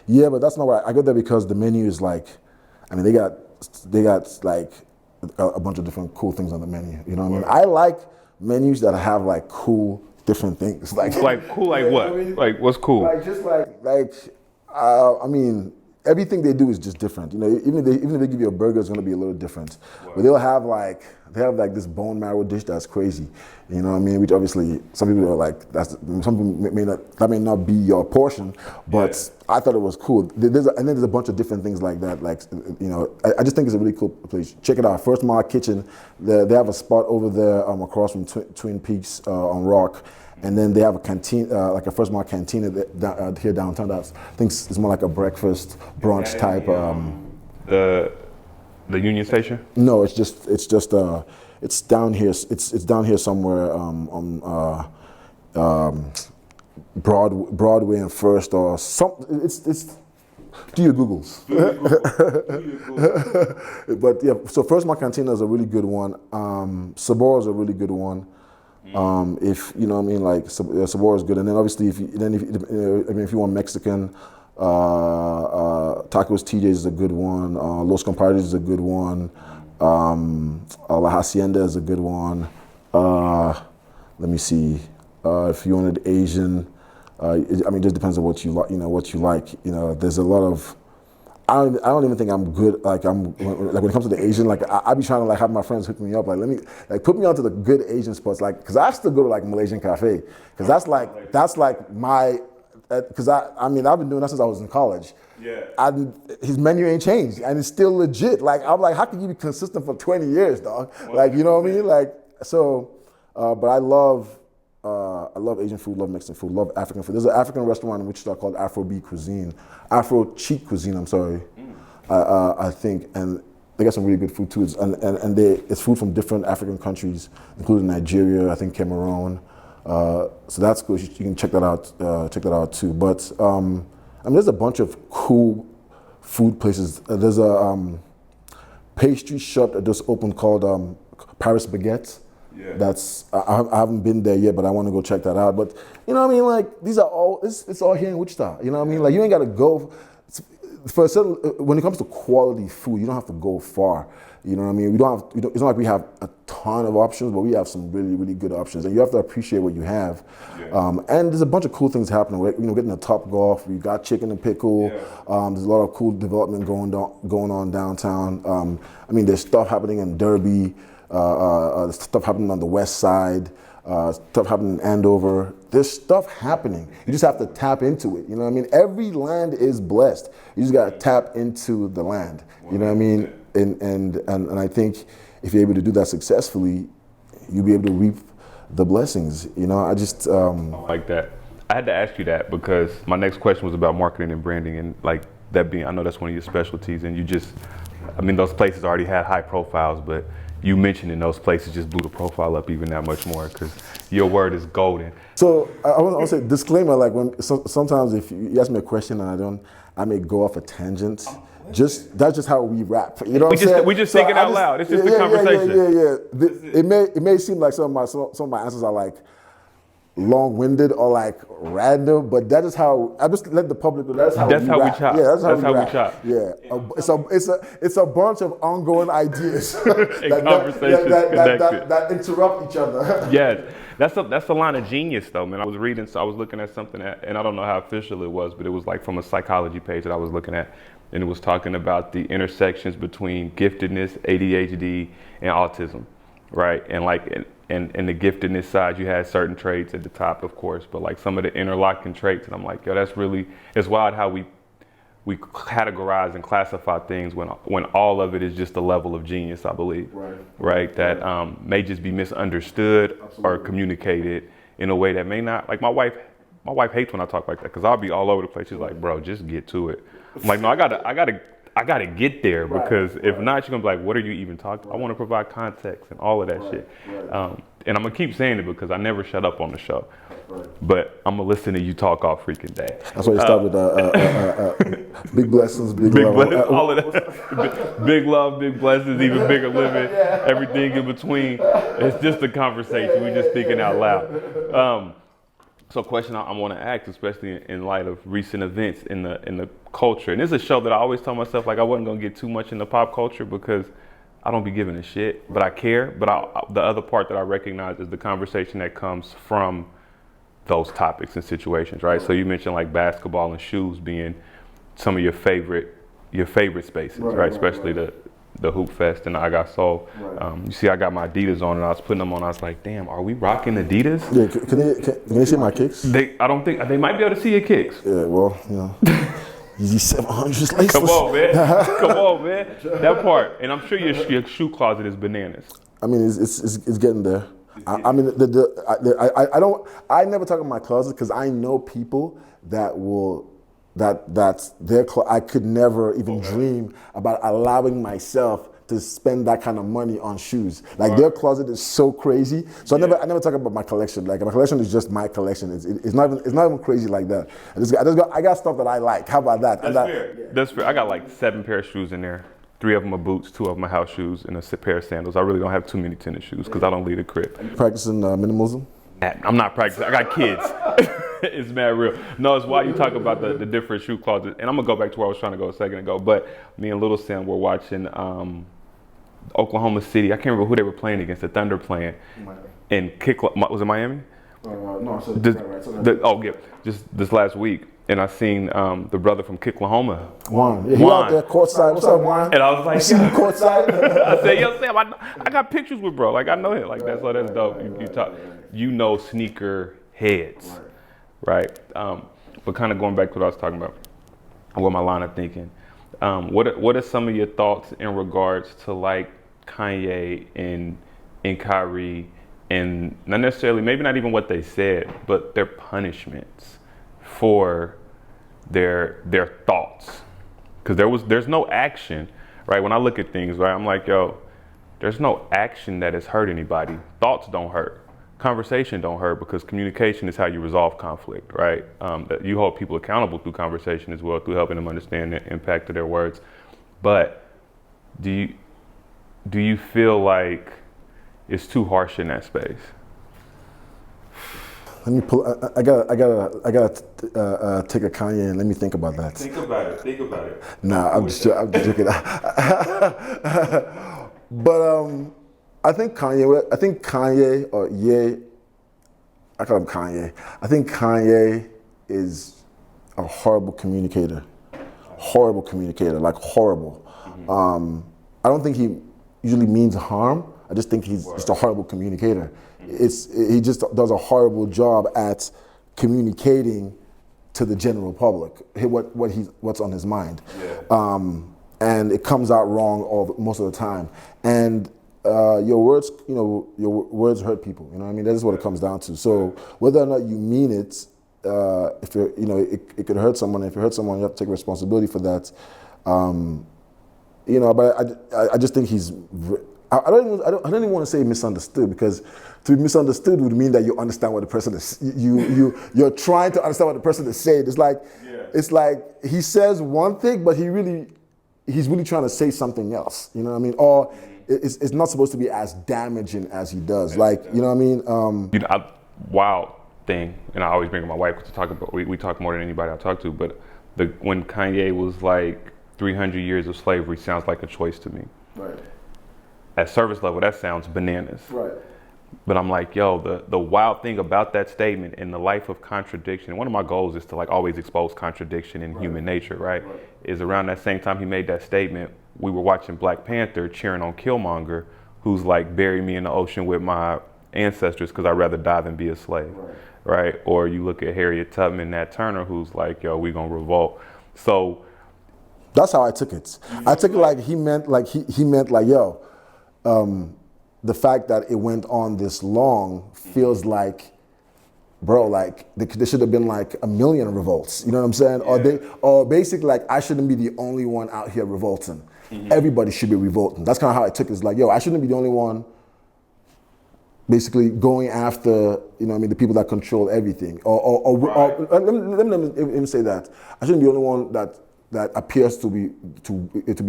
Yeah, but that's not right. I go there because the menu is like, I mean, they got like a bunch of different cool things on the menu. You know what I mean? I like menus that have like cool different things. Like cool, like what? I mean, like what's cool? Like just I mean, everything they do is just different. You know, even if they give you a burger, it's gonna be a little different. Wow. But they have like this bone marrow dish that's crazy. You know what I mean? Which obviously some people are like, some people that may not be your portion, but I thought it was cool. And then there's a bunch of different things like that. Like, you know, I just think it's a really cool place. Check it out, First Mark Kitchen. They have a spot over there across from Twin Peaks on Rock. And then they have a canteen, like a First Mark canteen here downtown. I think it's more like a breakfast brunch type. The Union Station? No, it's down here. It's down here somewhere on Broadway and First or some. It's do your Googles. But yeah, so First Mark Cantina is a really good one. Sabor is a really good one. If you know what I mean, like Sabor is good, and then obviously if you want Mexican, Tacos TJ's is a good one. Los Compadres is a good one. La Hacienda is a good one. Let me see. If you wanted Asian, I mean, it just depends on what you like. You know what you like. You know, there's a lot of I don't even think I'm good. Like when it comes to the Asian, like I be trying to like have my friends hook me up. Like let me like put me onto the good Asian spots. Like because I still go to like Malaysian cafe because that's like my because I mean I've been doing that since I was in college. Yeah. His menu ain't changed and it's still legit. Like I'm like, how can you be consistent for 20 years, dog? Like you know what I mean? Like so, but I love Asian food, love Mexican food, love African food. There's an African restaurant in Wichita called Afro Cheat Cuisine. I'm sorry, I think, and they got some really good food too. And it's food from different African countries, including Nigeria, I think Cameroon. So that's cool. You can check that out too. But I mean, there's a bunch of cool food places. There's a pastry shop that just opened called Paris Baguette. Yeah. That's I haven't been there yet, but I want to go check that out. But you know what I mean? Like these are all it's all here in Wichita. You know what I mean? Like you ain't got to go for a certain. When it comes to quality food, you don't have to go far. You know what I mean? It's not like we have a ton of options, but we have some really, really good options, and you have to appreciate what you have. Yeah. And there's a bunch of cool things happening. You know, getting the Top Golf. We got Chicken and Pickle. Yeah. There's a lot of cool development going on downtown. I mean, there's stuff happening in Derby. Stuff happening on the west side, stuff happening in Andover. There's stuff happening. You just have to tap into it. You know what I mean? Every land is blessed. You just got to tap into the land. You know what I mean? And I think if you're able to do that successfully, you'll be able to reap the blessings. You know, I just like that. I had to ask you that because my next question was about marketing and branding, and like that being, I know that's one of your specialties, and I mean, those places already had high profiles, but you mentioning those places just blew the profile up even that much more because your word is golden. So I want to say disclaimer, like sometimes if you ask me a question and I may go off a tangent. That's just how we rap. You know what I'm saying? We just thinking out loud. It's just a conversation. Yeah. It may seem like some of my answers are like long-winded or like random, but that is how I just let the public know. That's how we chop. Yeah, that's how we chop. Yeah, it's a bunch of ongoing ideas that interrupt each other. Yes, that's a line of genius though, man. I was looking at something and I don't know how official it was, but it was like from a psychology page that I was looking at, and it was talking about the intersections between giftedness, ADHD, and autism, right? And like. And the giftedness side, you had certain traits at the top, of course, but like some of the interlocking traits, and I'm like, yo, it's wild how we categorize and classify things when all of it is just a level of genius, I believe, right? That may just be misunderstood or communicated in a way that may not. Like my wife hates when I talk like that because I'll be all over the place. She's like, bro, just get to it. I'm like, no, I gotta get there because if not, you're gonna be like, what are you even talking about? I want to provide context and all of that shit. And I'm gonna keep saying it because I never shut up on the show. But I'm gonna listen to you talk all freaking day. That's why you start with big blessings, big love. All of that. Big love, big blessings, even bigger living, everything in between. It's just a conversation. We're just thinking out loud. So a question I want to ask, especially in light of recent events in the culture, and this is a show that I always tell myself like I wasn't gonna get too much into pop culture because I don't be giving a shit, but I care. But the other part that I recognize is the conversation that comes from those topics and situations, right? So you mentioned like basketball and shoes being some of your favorite spaces, right? Especially the Hoop Fest and I Got Soul. You see, I got my Adidas on and I was putting them on. I was like, damn, are we rocking Adidas? Yeah, can they see my kicks? I don't think they might be able to see your kicks. Yeah, well, you know. Easy 700s laceless. Come on, man. That part. And I'm sure your shoe closet is bananas. I mean, it's getting there. I mean, I never talk about my closet because I know people that's their closet. I could never even dream about allowing myself to spend that kind of money on shoes. Like their closet is so crazy. So I never talk about my collection. Like my collection is just my collection. It's not even crazy like that. I got stuff that I like. How about that? That's fair. I got like 7 pair of shoes in there. 3 of them are boots, 2 of them are house shoes, and a pair of sandals. I really don't have too many tennis shoes because I don't leave the crib. Are you practicing minimalism? I'm not practicing. I got kids. It's mad real. No, it's why you talk about the different shoe closets. And I'm gonna go back to where I was trying to go a second ago. But me and Little Sam were watching Oklahoma City. I can't remember who they were playing against. The Thunder playing. And was it Miami? No, Just this last week. and I seen the brother from Kiklahoma. Juan. Yeah, he out there courtside. What's up, Juan? And I was like, you see me courtside? I said, yo, Sam, I got pictures with bro. Like, I know him. Like, that's dope. You talk, you know, sneaker heads, right? But kind of going back to what I was talking about, what my line of thinking. What are some of your thoughts in regards to like Kanye and Kyrie, and not necessarily, maybe not even what they said, but their punishments for their thoughts? Because there's no action, right? When I look at things, right, I'm like, yo, there's no action that has hurt anybody. Thoughts don't hurt. Conversation don't hurt, because communication is how you resolve conflict, right? You hold people accountable through conversation as well, through helping them understand the impact of their words. But do you feel like it's too harsh in that space? Let me pull. I gotta take a Kanye and let me think about that. Think about it. Nah, I'm just joking. But I think Kanye or Ye, I call him Kanye. I think Kanye is a horrible communicator. Like horrible. I don't think he usually means harm. I just think he's just a horrible communicator. He just does a horrible job at communicating to the general public what's on his mind, and it comes out wrong most of the time. And your words hurt people. You know what I mean? That's what it comes down to. So whether or not you mean it, if you're, it could hurt someone. If you hurt someone, you have to take responsibility for that. But I just think he's. I don't even want to say misunderstood, because to be misunderstood would mean that you understand what the person is. You're trying to understand what the person is saying. It's like he says one thing, but he's really trying to say something else. You know what I mean? Or it's not supposed to be as damaging as he does. Like, you know what I mean? Wild thing, and I always bring my wife to talk about. We talk more than anybody I talk to. But when Kanye was like 300 years of slavery sounds like a choice to me. Right. At service level, that sounds bananas. Right. But I'm like, yo, the wild thing about that statement in the life of contradiction, one of my goals is to like always expose contradiction in human nature, right? Is around that same time he made that statement, we were watching Black Panther cheering on Killmonger, who's like, bury me in the ocean with my ancestors because I'd rather die than be a slave, right? Or you look at Harriet Tubman, Nat Turner, who's like, yo, we gonna revolt. So that's how I took it. I took it like he meant like, yo, the fact that it went on this long feels like, bro, like there should have been like 1 million revolts. You know what I'm saying? Or basically like I shouldn't be the only one out here revolting. Everybody should be revolting. That's kind of how I took it. It's like, yo, I shouldn't be the only one basically going after, the people that control everything. Or let me say that. I shouldn't be the only one that appears to be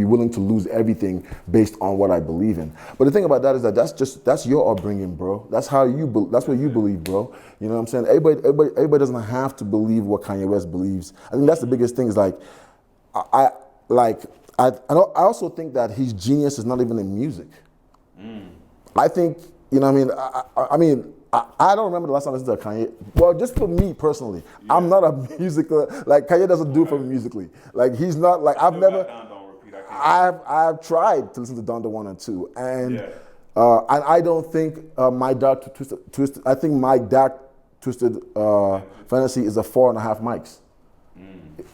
willing to lose everything based on what I believe in. But the thing about that is that that's your upbringing, bro. That's how that's what you believe, bro. You know what I'm saying? Everybody doesn't have to believe what Kanye West believes. I think that's the biggest thing. Is like, I also think that his genius is not even in music. I think, I don't remember the last time I listened to Kanye. Well, just for me personally, I'm not a musical, like Kanye doesn't do it for me musically. Like he's not, like I've tried to listen to Donda 1 and 2. And I don't think My Dark Twisted, I think My Dark Twisted Fantasy is a 4.5 mics.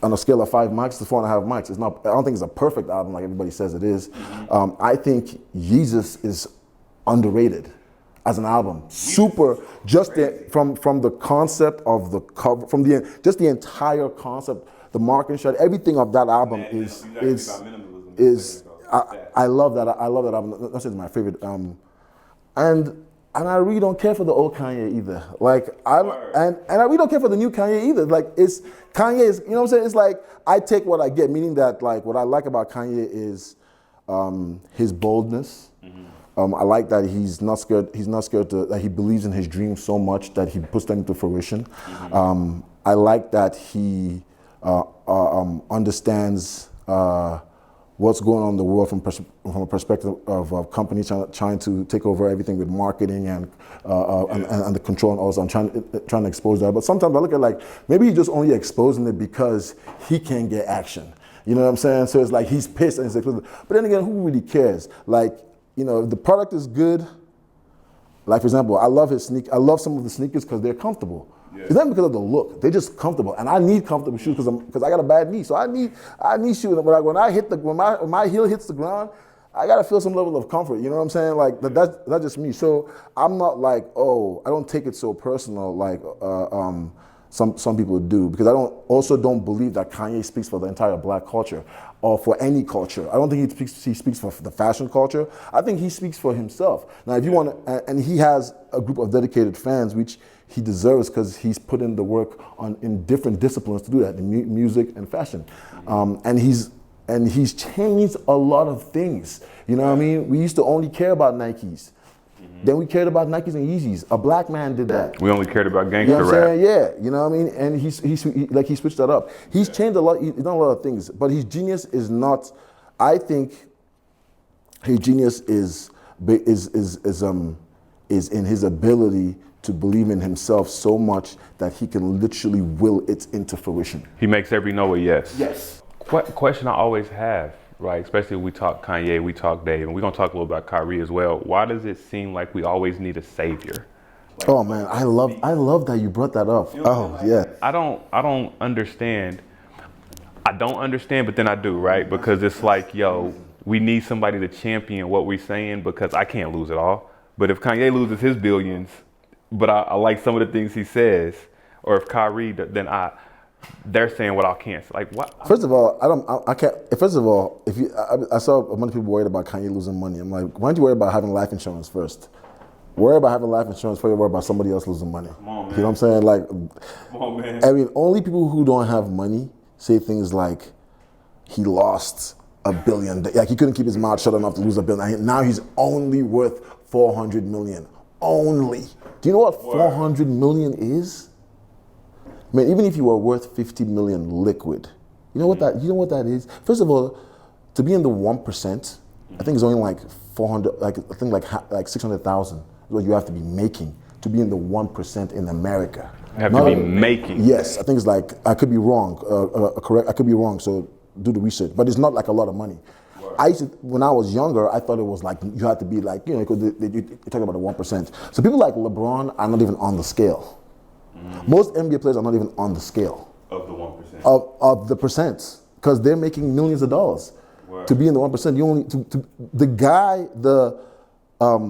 On a scale of 5 mics to 4.5 mics. It's not, I don't think it's a perfect album like everybody says it is. I think Jesus is underrated as an album. Super, just from the concept of the cover, from just the entire concept, the marketing shot, everything of that album is I love that. I love that album. That's my favorite. And I really don't care for the old Kanye either. Like I really don't care for the new Kanye either. Like Kanye is, you know what I'm saying? It's like I take what I get, meaning that like what I like about Kanye is his boldness. I like that he's not scared. He's not scared that he believes in his dreams so much that he puts them into fruition. I like that he understands what's going on in the world from a perspective of companies trying to take over everything with marketing and the control and all. So I'm trying to expose that. But sometimes I look at like maybe he's just only exposing it because he can't get action. You know what I'm saying? So it's like he's pissed and he's exposing it. But then again, who really cares? Like, you know, if the product is good. Like for example, I love some of the sneakers because they're comfortable. Yeah. It's not because of the look; they're just comfortable, and I need comfortable shoes because I got a bad knee. So I need shoes. When my heel hits the ground, I gotta feel some level of comfort. You know what I'm saying? Like that's just me. So I'm not like, oh, I don't take it so personal like some people do, because I don't believe that Kanye speaks for the entire black culture or for any culture. I don't think he speaks for the fashion culture. I think he speaks for himself. Now, if you want to, and he has a group of dedicated fans, which he deserves because he's put in the work in different disciplines to do that, in music and fashion, and he's changed a lot of things. You know what I mean? We used to only care about Nikes. Then we cared about Nikes and Yeezys. A black man did that. We only cared about gangster rap. You know what I'm saying? Yeah, you know what I mean? And he switched that up. He's changed a lot. He's done a lot of things. But his genius is not. I think his genius is in his ability to believe in himself so much that he can literally will it into fruition. He makes every no a yes. Yes. Question I always have. Right, especially when we talk Kanye, we talk Dave, and we're gonna talk a little about Kyrie as well. Why does it seem like we always need a savior? Oh man, I love that you brought that up. Oh yeah. I don't understand. I don't understand, but then I do, right? Because it's like, yo, we need somebody to champion what we're saying, because I can't lose it all. But if Kanye loses his billions, but I like some of the things he says, or if Kyrie, then they're saying what I can't. Like what? First of all, I can't. First of all, I saw a bunch of people worried about Kanye losing money. I'm like, why don't you worry about having life insurance first? Worry about having life insurance before you worry about somebody else losing money. Come on, man. You know what I'm saying? Like, come on, man. I mean, only people who don't have money say things like, he lost $1 billion. Like he couldn't keep his mouth shut enough to lose $1 billion. Now he's only worth $400 million. Only. Do you know what $400 million is? Man, even if you were worth 50 million liquid, you know what that is? First of all, to be in the 1%, I think it's only like 400, like 600,000 is what you have to be making to be in the 1% in America. You have to be making. Yes, I think it's like, I could be wrong, correct, I could be wrong, so do the research, but it's not like a lot of money. When I was younger, I thought it was like, you had to be like, you know, because you talk about the 1%. So people like LeBron are not even on the scale. Most NBA players are not even on the scale of the 1%. Of the percent, because they're making millions of dollars. To be in the 1%. You only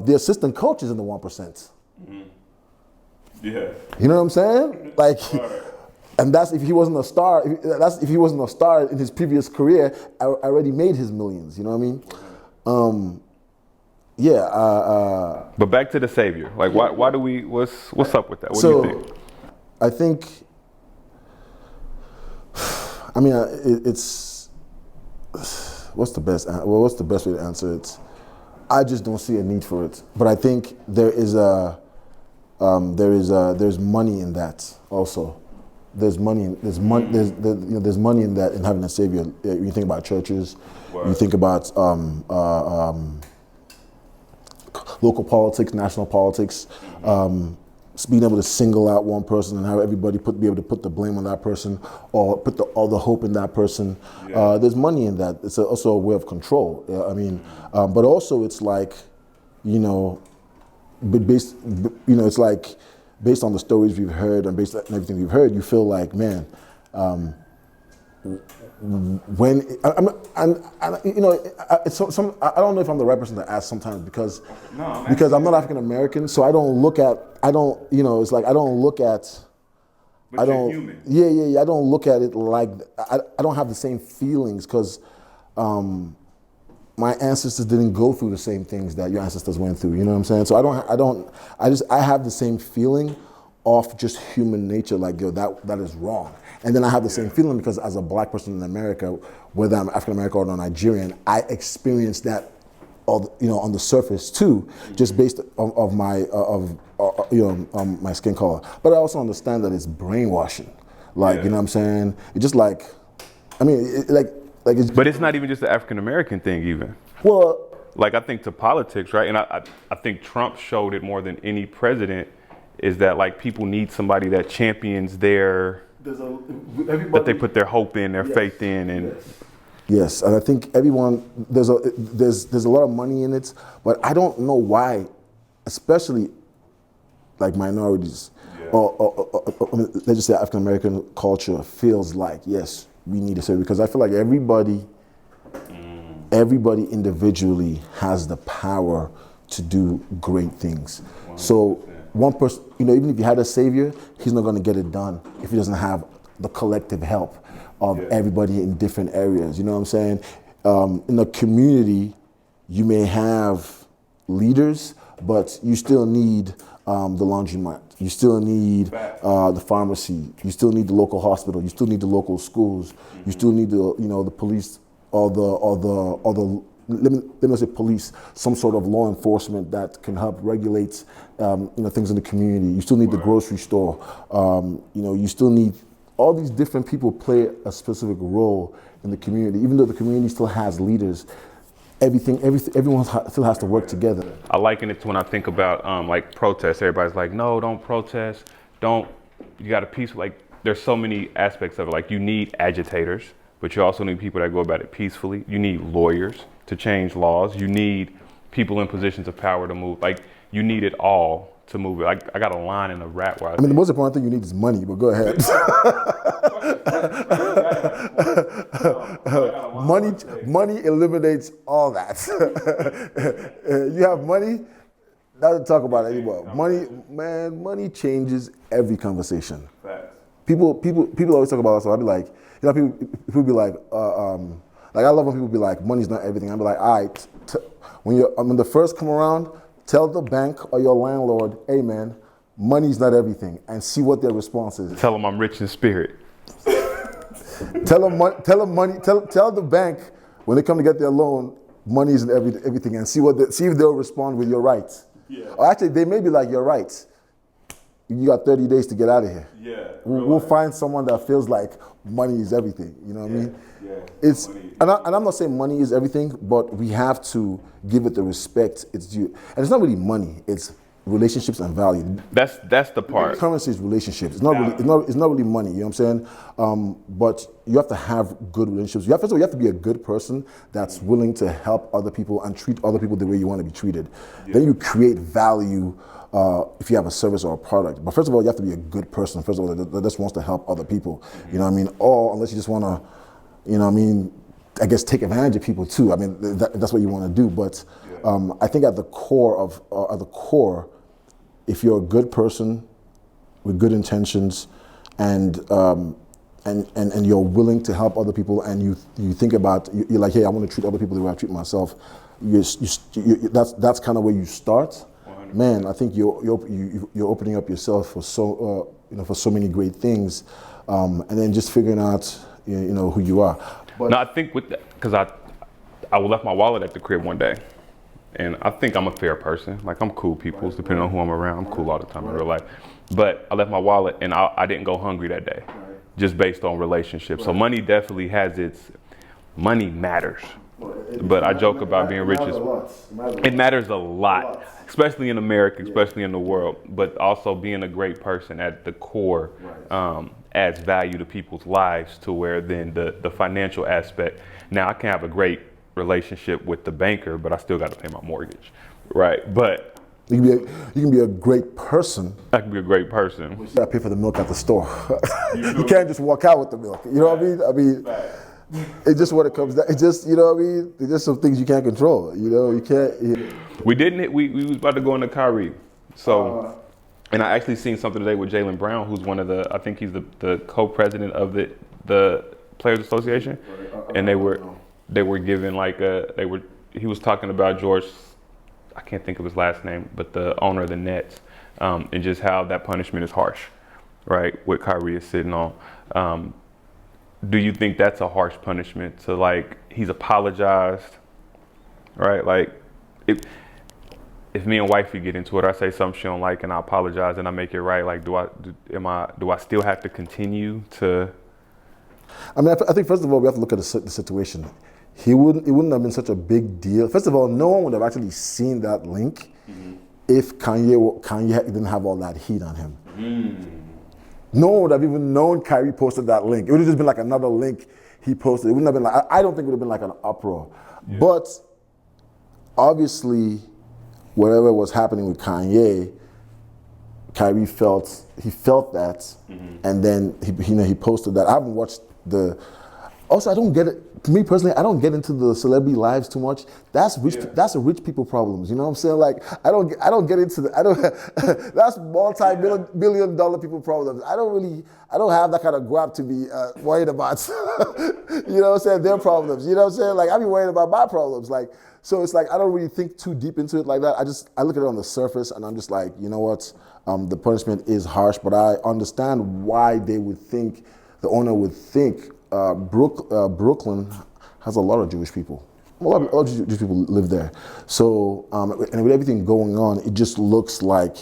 the assistant coach is in the 1%. Mm-hmm. Yeah. You know what I'm saying? Like, and that's if he wasn't a star. That's if he wasn't a star in his previous career. I already made his millions. You know what I mean? But back to the savior. Like, why do we? What's up with that? What do you think? I think. I mean, it's. What's the best way to answer it? I just don't see a need for it. But I think there's money in that also. There's money in that in having a savior. You think about churches, you think about local politics, national politics, being able to single out one person and have everybody be able to put the blame on that person or put all the hope in that person. Yeah. There's money in that. It's also a way of control. But also it's like, it's like based on the stories we've heard and based on everything we've heard, you feel like, man, it's I don't know if I'm the right person to ask sometimes because I'm not African American, so I don't look at I don't look at it like I don't have the same feelings because my ancestors didn't go through the same things that your ancestors went through. You know what I'm saying? So I have the same feeling of just human nature, like, yo, that is wrong. And then I have the same feeling because as a black person in America, whether I'm African American or Nigerian, I experienced that, on the surface too, just based on my my skin color. But I also understand that it's brainwashing. Like, you know what I'm saying? It's just like, Like But it's not even just the African American thing, even. well, Like, I think to politics, right? And I think Trump showed it more than any president, is that like people need somebody that champions their, that they put their hope in, their faith in, and yes, and I think everyone there's a lot of money in it, but I don't know why, especially like minorities or let's just say African American culture feels like yes we need to serve, because I feel like everybody individually has the power to do great things. 100%. So one person, even if you had a savior, he's not going to get it done if he doesn't have the collective help of everybody in different areas. You know what I'm saying? In a community, you may have leaders, but you still need the laundromat. You still need the pharmacy. You still need the local hospital. You still need the local schools. Mm-hmm. You still need the police or the let me say police, some sort of law enforcement that can help regulate things in the community. You still need the grocery store. You still need all these different people play a specific role in the community. Even though the community still has leaders, everyone still has to work together. I liken it to when I think about like protests. Everybody's like, no, don't protest. You got to peace. Like, there's so many aspects of it. Like, you need agitators, but you also need people that go about it peacefully. You need lawyers to change laws. You need people in positions of power to move. Like, you need it all to move it. Like, I got a line in a rap where the most important thing you need is money, but go ahead. Money eliminates all that. You have money, not to talk about it anymore. Money changes every conversation. People always talk about it, so I'd be like, people be like, like I love when people be like, money's not everything. I'd be like, all right, when the first come around, tell the bank or your landlord, hey man, money's not everything, and see what their response is. Tell them I'm rich in spirit. Tell the bank when they come to get their loan, money isn't everything, and see if they'll respond with you're right. Yeah. Or actually, they may be like, you're right. You got 30 days to get out of here. Yeah. We'll find someone that feels like money is everything. You know what I mean? Yeah. And I'm not saying money is everything, but we have to give it the respect it's due. And it's not really money; it's relationships and value. That's the part. Currency is relationships. It's not really money. You know what I'm saying? But you have to have good relationships. First of all, you have to be a good person that's willing to help other people and treat other people the way you want to be treated. Yeah. Then you create value. If you have a service or a product. But first of all, you have to be a good person, first of all, that just wants to help other people. Mm-hmm. You know what I mean? Or unless you just want to, I guess take advantage of people too. I mean, that's what you want to do. But I think at the core, if you're a good person with good intentions and you're willing to help other people, and you think about, you're like, hey, I want to treat other people the way I treat myself, that's kind of where you start. Man, I think you're opening up yourself for so many great things, and then just figuring out who you are. But no, I think with that, because I left my wallet at the crib one day, and I think I'm a fair person. Like, I'm cool people, depending on who I'm around. I'm cool all the time in real life. But I left my wallet, and I didn't go hungry that day, just based on relationships. So money definitely has money matters. But I joke about being rich. It matters a lot, especially in America, especially in the world. But also being a great person at the core adds value to people's lives, to where then the financial aspect. Now, I can have a great relationship with the banker, but I still got to pay my mortgage, right? But you can be a great person. I can be a great person. You got to pay for the milk at the store. You can't just walk out with the milk. You know what I mean? It's just what it comes down. It's just, you know what I mean? It's just some things you can't control. You can't. We was about to go into Kyrie. So, and I actually seen something today with Jaylen Brown, who's one of I think he's the co-president of the Players Association. And they were given he was talking about George, I can't think of his last name, but the owner of the Nets, and just how that punishment is harsh, right? What Kyrie is sitting on. Do you think that's a harsh punishment to, like, he's apologized, right? Like, if me and wifey get into it, I say something she don't like and I apologize and I make it right, like, do I still have to continue to I mean, I think first of all we have to look at the situation. It wouldn't have been such a big deal. First of all, no one would have actually seen that link if Kanye didn't have all that heat on him. No one would have even known Kyrie posted that link. It would have just been like another link he posted. It wouldn't have been like, I don't think it would have been like an uproar. Yeah. But obviously, whatever was happening with Kanye, Kyrie felt that, and then he posted that. I haven't watched the. Also, I don't get it. Me personally, I don't get into the celebrity lives too much. That's rich. Yeah. That's a rich people problems. You know what I'm saying? Like I don't get into the. That's multi-billion dollar people problems. I don't have that kind of guap to be worried about. You know what I'm saying? Their problems. You know what I'm saying? Like I be worried about my problems. Like so, it's like I don't really think too deep into it like that. I look at it on the surface, and I'm just like, you know what? The punishment is harsh, but I understand why they would think the owner would think. Brooklyn has a lot of Jewish people. A lot of Jewish people live there. So, and with everything going on, it just looks like,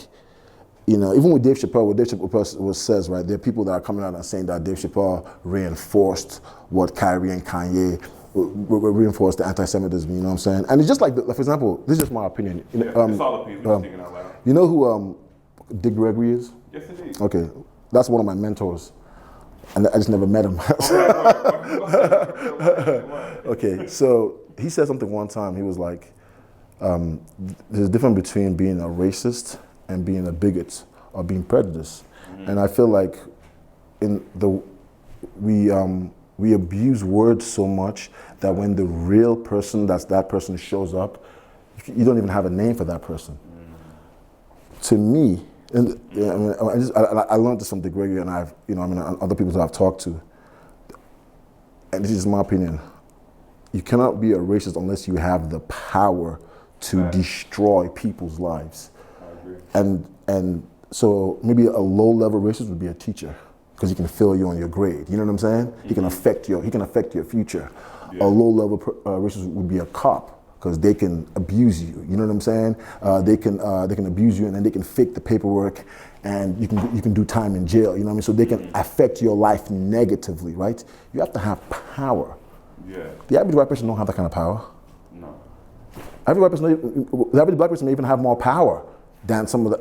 even with Dave Chappelle, what Dave Chappelle says, right, there are people that are coming out and saying that Dave Chappelle reinforced what Kyrie and Kanye reinforced the anti-Semitism, you know what I'm saying? And it's just like, for example, this is just my opinion. It's all opinion, thinking out loud. You know who Dick Gregory is? Yes, indeed. Okay, that's one of my mentors. And I just never met him. Okay, so he said something one time. He was like, there's a difference between being a racist and being a bigot or being prejudiced. And I feel like we abuse words so much that when the real person that person shows up, you don't even have a name for that person. To me, and I learned this from Dick Gregory, and other people that I've talked to, and this is my opinion. You cannot be a racist unless you have the power to destroy people's lives. I agree. And so maybe a low-level racist would be a teacher because he can fail you on your grade. You know what I'm saying? He can affect your future. Yeah. A low-level racist would be a cop, because they can abuse you. You know what I'm saying? They can abuse you, and then they can fake the paperwork, and you can do time in jail. You know what I mean? So they can affect your life negatively, right? You have to have power. Yeah. The average white person don't have that kind of power. No. The average black person may even have more power than some white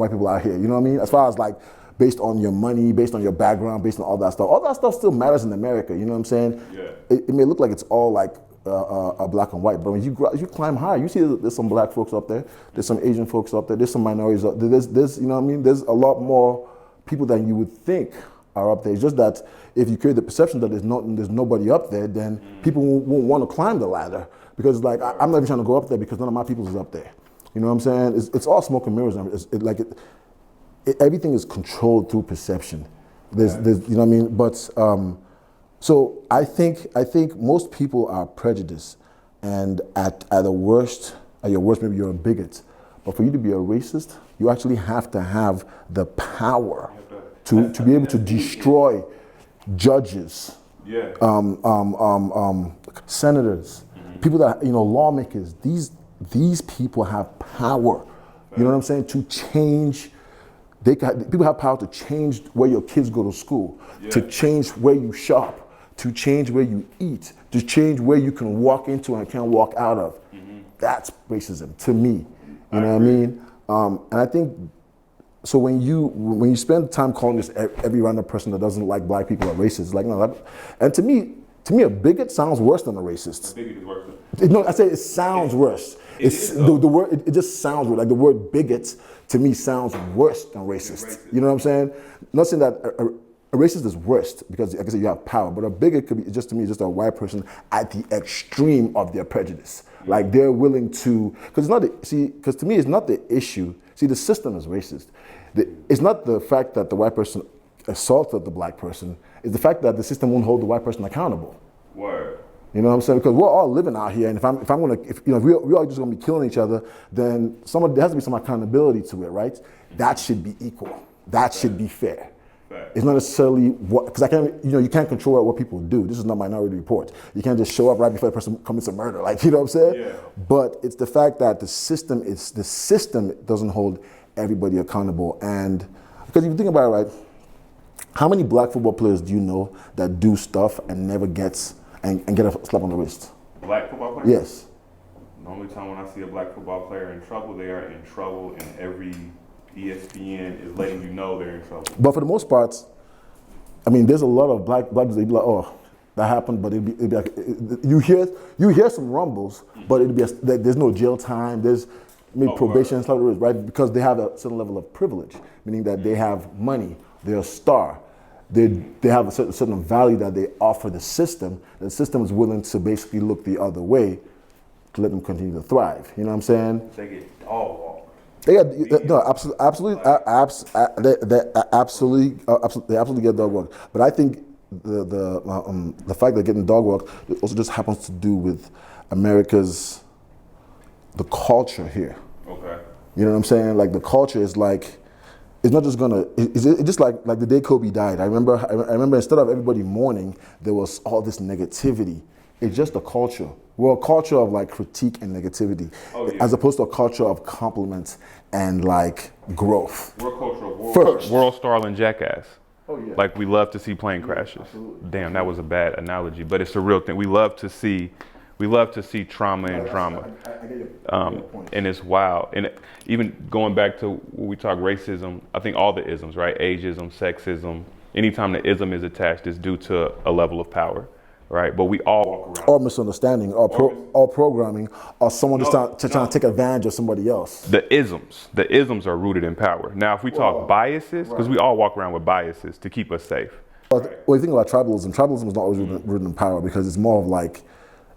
people out here. You know what I mean? As far as like based on your money, based on your background, based on all that stuff. All that stuff still matters in America. You know what I'm saying? Yeah. It may look like it's all like black and white, but when you climb high, you see there's some black folks up there, there's some Asian folks up there, there's some minorities up there, there's you know what I mean, there's a lot more people than you would think are up there. It's just that if you create the perception that there's nobody up there, then people won't want to climb the ladder, because like I'm not even trying to go up there because none of my people is up there. You know what I'm saying? It's all smoke and mirrors. Everything is controlled through perception. There's you know what I mean? But so I think most people are prejudiced, and at your worst, maybe you're a bigot. But for you to be a racist, you actually have to have the power to be able to destroy judges, senators, people that lawmakers. These people have power. You know what I'm saying? To change. People have power to change where your kids go to school, to change where you shop, to change where you eat, to change where you can walk into and can't walk out of. That's racism to me. You know what I mean? And I think so. When you spend time calling this every random person that doesn't like black people are racist, like no, and to me, a bigot sounds worse than a racist. A bigot is worse. No, I say it sounds worse. The word. It just sounds like the word bigot to me sounds worse than racist. You know what I'm saying? Not saying that a racist is worst because, like I said, you have power, but a bigot could be just a white person at the extreme of their prejudice. Like they're willing to, because to me it's not the issue. See, the system is racist. It's not the fact that the white person assaulted the black person. It's the fact that the system won't hold the white person accountable. Word. You know what I'm saying? Because we're all living out here, and if we're all just gonna be killing each other, then there has to be some accountability to it, right? That should be equal. That should be fair. It's not necessarily because you can't control what people do. This is not Minority Report. You can't just show up right before the person commits a murder, like, you know what I'm saying? Yeah. But it's the fact that the system doesn't hold everybody accountable, and because if you think about it, right, How many black football players do you know that do stuff and never gets and get a slap on the wrist? Black football players? Yes. The only time when I see a black football player in trouble, they are in trouble, and every ESPN is letting you know they're in trouble. But for the most part, I mean, there's a lot of black people, they'd be like, oh, that happened, but it'd be like, you hear some rumbles, but it'd be there's no jail time, there's maybe probation, right? Because they have a certain level of privilege, meaning that they have money, they're a star, they have a certain value that they offer the system. The system is willing to basically look the other way to let them continue to thrive. You know what I'm saying? They get dog walked. They absolutely get dog walked. But I think the fact that getting dog walked also just happens to do with the culture here. Okay. You know what I'm saying? Like the culture is like, it's not just gonna. It's just like the day Kobe died. I remember instead of everybody mourning, there was all this negativity. It's just a culture. We're a culture of like critique and negativity, as opposed to a culture of compliments and like growth. We're a culture of world starling jackass. Oh yeah. Like we love to see plane crashes. Absolutely. Damn, that was a bad analogy, but it's a real thing. We love to see trauma and drama. I get your point. And it's wild. And even going back to when we talk racism, I think all the isms, right? Ageism, sexism, anytime the ism is attached, it's due to a level of power, right? But we all walk around. Or misunderstanding, or programming, or someone just trying to take advantage of somebody else. The isms are rooted in power. Now, if we talk biases, because we all walk around with biases to keep us safe. Well, you think about tribalism is not always rooted in power, because it's more of like,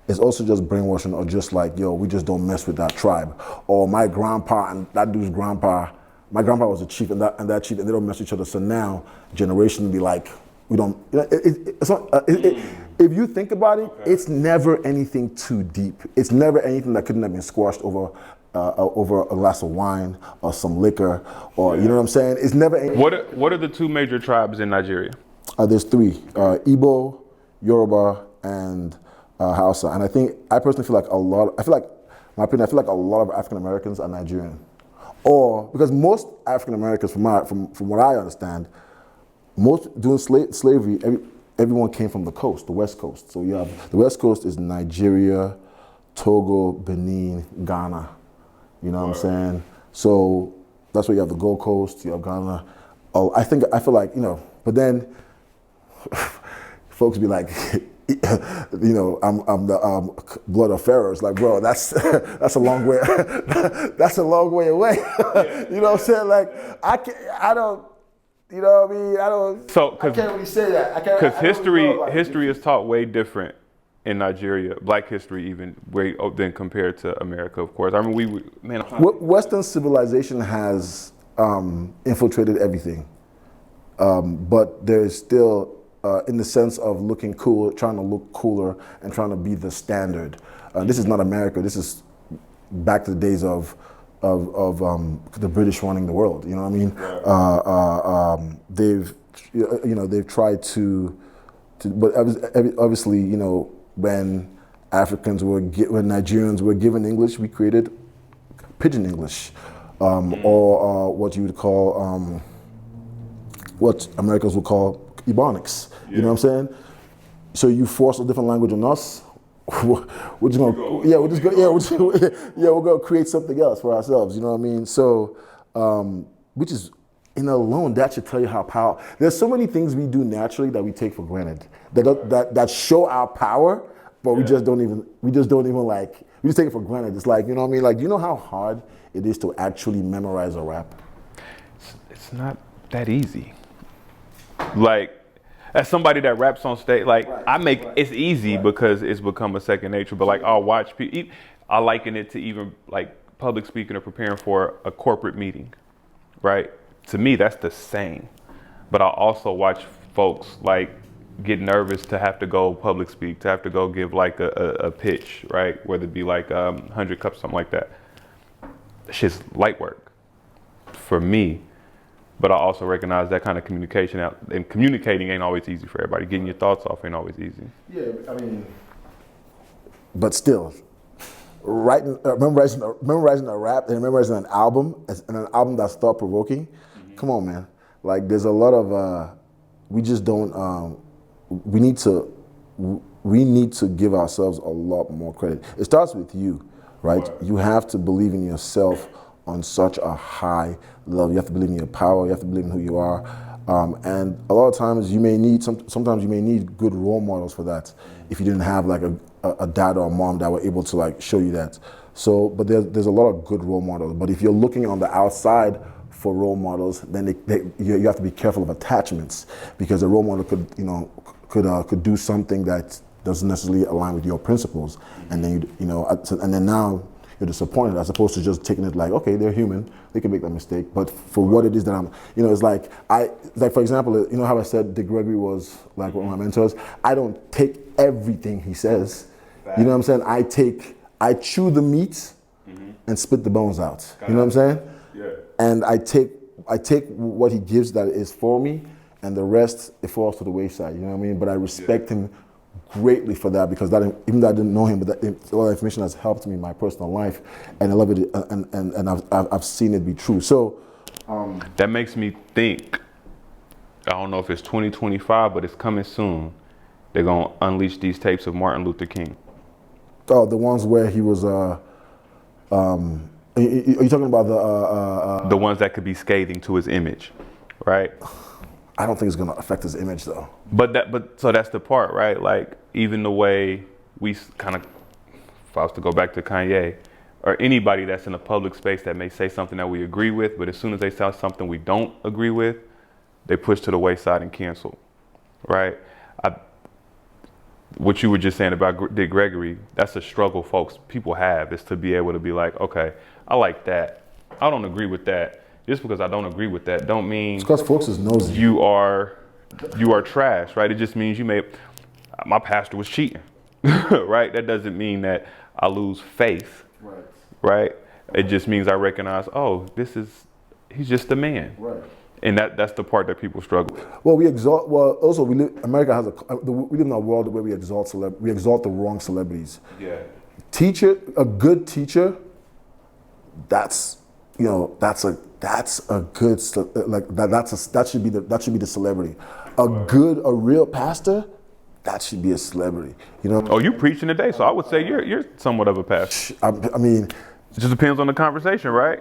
it's also just brainwashing, or just like, yo, we just don't mess with that tribe. Or my grandpa and that dude's grandpa, my grandpa was a chief and that chief, and they don't mess with each other. So now, generation be like, we don't, if you think about it, it's never anything too deep. It's never anything that couldn't have been squashed over a glass of wine or some liquor, or, you know what I'm saying? It's never anything. What are the two major tribes in Nigeria? There's three, Igbo, Yoruba, and Hausa. And I personally feel like a lot of African Americans are Nigerian. Or, because most African Americans, from what I understand, most during slavery, everyone came from the coast, the West Coast. So you have, the West Coast is Nigeria, Togo, Benin, Ghana. You know what I'm saying? So that's where you have the Gold Coast, you have Ghana. I feel like, but then folks be like, I'm the blood of Pharaoh. It's like, bro, that's a long way. That's a long way away. You know what I'm saying? Like, I don't. You know what I mean? I can't really say that. Because history is taught way different in Nigeria, Black history even, than compared to America, of course. I mean, Western civilization has infiltrated everything, but there is still, in the sense of looking cool, trying to look cooler and trying to be the standard. This is not America. This is back to the days of the British running the world. You know what I mean? They've tried to, but obviously, when Nigerians were given English, we created Pidgin English, or what you would call, what Americans would call Ebonics. You know what I'm saying? So you force a different language on us, we're gonna create something else for ourselves. You know what I mean? So, which is, in alone, that should tell you how powerful. There's so many things we do naturally that we take for granted that show our power, but we just don't even we just take it for granted. It's like, you know what I mean? Like, do you know how hard it is to actually memorize a rap? It's not that easy. Like, as somebody that raps on stage, like, it's easy because it's become a second nature, but like, I'll watch people, I liken it to even like public speaking or preparing for a corporate meeting, right? To me, that's the same. But I'll also watch folks like get nervous to have to go public speak, to have to go give like a pitch, right? Whether it be like 100 cups, something like that. Shit's light work for me. But I also recognize that kind of communication out, and communicating ain't always easy for everybody. Getting your thoughts off ain't always easy. Yeah, I mean, but still, memorizing a rap and memorizing an album, and an album that's thought provoking. Come on, man. Like, there's a lot of we just don't. We need to. We need to give ourselves a lot more credit. It starts with you, right? You have to believe in yourself on such a high level. You have to believe in your power. You have to believe in who you are. And a lot of times you may need, sometimes you may need good role models for that. If you didn't have like a dad or a mom that were able to like show you that. So, but there's a lot of good role models. But if you're looking on the outside for role models, then you have to be careful of attachments, because a role model could do something that doesn't necessarily align with your principles, and then and then now you're disappointed, as opposed to just taking it like, okay, they're human, they can make that mistake, but for what it is that I'm, it's like for example, how I said Dick Gregory was like one of my mentors. I don't take everything he says. You know what I'm saying? I chew the meat and spit the bones out. You know what I'm saying? Yeah. And I take what he gives that is for me, and the rest, it falls to the wayside. You know what I mean? But I respect him greatly for that, because that, even though I didn't know him, but all that information has helped me in my personal life, and I love it, and I've seen it be true. So that makes me think. I don't know if it's 2025, but it's coming soon. They're gonna unleash these tapes of Martin Luther King. Oh, the ones where he was. Are you talking about the ones that could be scathing to his image, right? I don't think it's going to affect his image, though. But so that's the part, right? Like, even the way we kind of, if I was to go back to Kanye, or anybody that's in a public space that may say something that we agree with, but as soon as they say something we don't agree with, they push to the wayside and cancel, right? What you were just saying about Dick Gregory, that's a struggle people have, is to be able to be like, okay, I like that. I don't agree with that. Just because I don't agree with that don't mean because folks is nosy. You are trash, right? It just means my pastor was cheating, right? That doesn't mean that I lose faith, right? It just means I recognize, he's just a man. Right. And that's the part that people struggle with. Well, also America has we live in a world where we exalt the wrong celebrities. Yeah. A good teacher, that should be the celebrity. A real pastor, that should be a celebrity. Oh, you preaching today, so I would say you're somewhat of a pastor. I mean, it just depends on the conversation, right?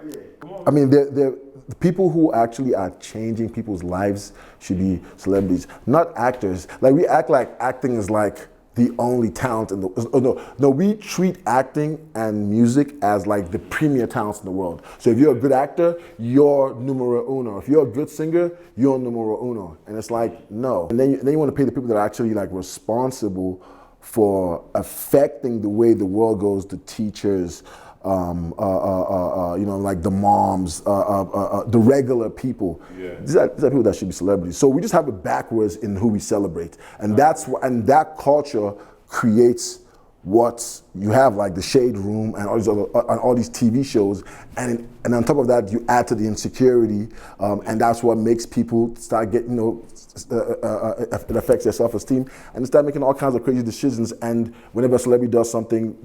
I mean, the people who actually are changing people's lives should be celebrities, not actors. Like, we act like acting is like the only talent in the. No, we treat acting and music as like the premier talents in the world. So if you're a good actor, you're numero uno. If you're a good singer, you're numero uno. And it's like, no. And then you want to pay the people that are actually like responsible for affecting the way the world goes, the teachers, like the moms, the regular people. Yeah. These are people that should be celebrities. So we just have it backwards in who we celebrate, and that culture creates what you have, like the Shade Room and all these TV shows, and on top of that, you add to the insecurity, and that's what makes people start getting, it affects their self-esteem, and they start making all kinds of crazy decisions. And whenever a celebrity does something,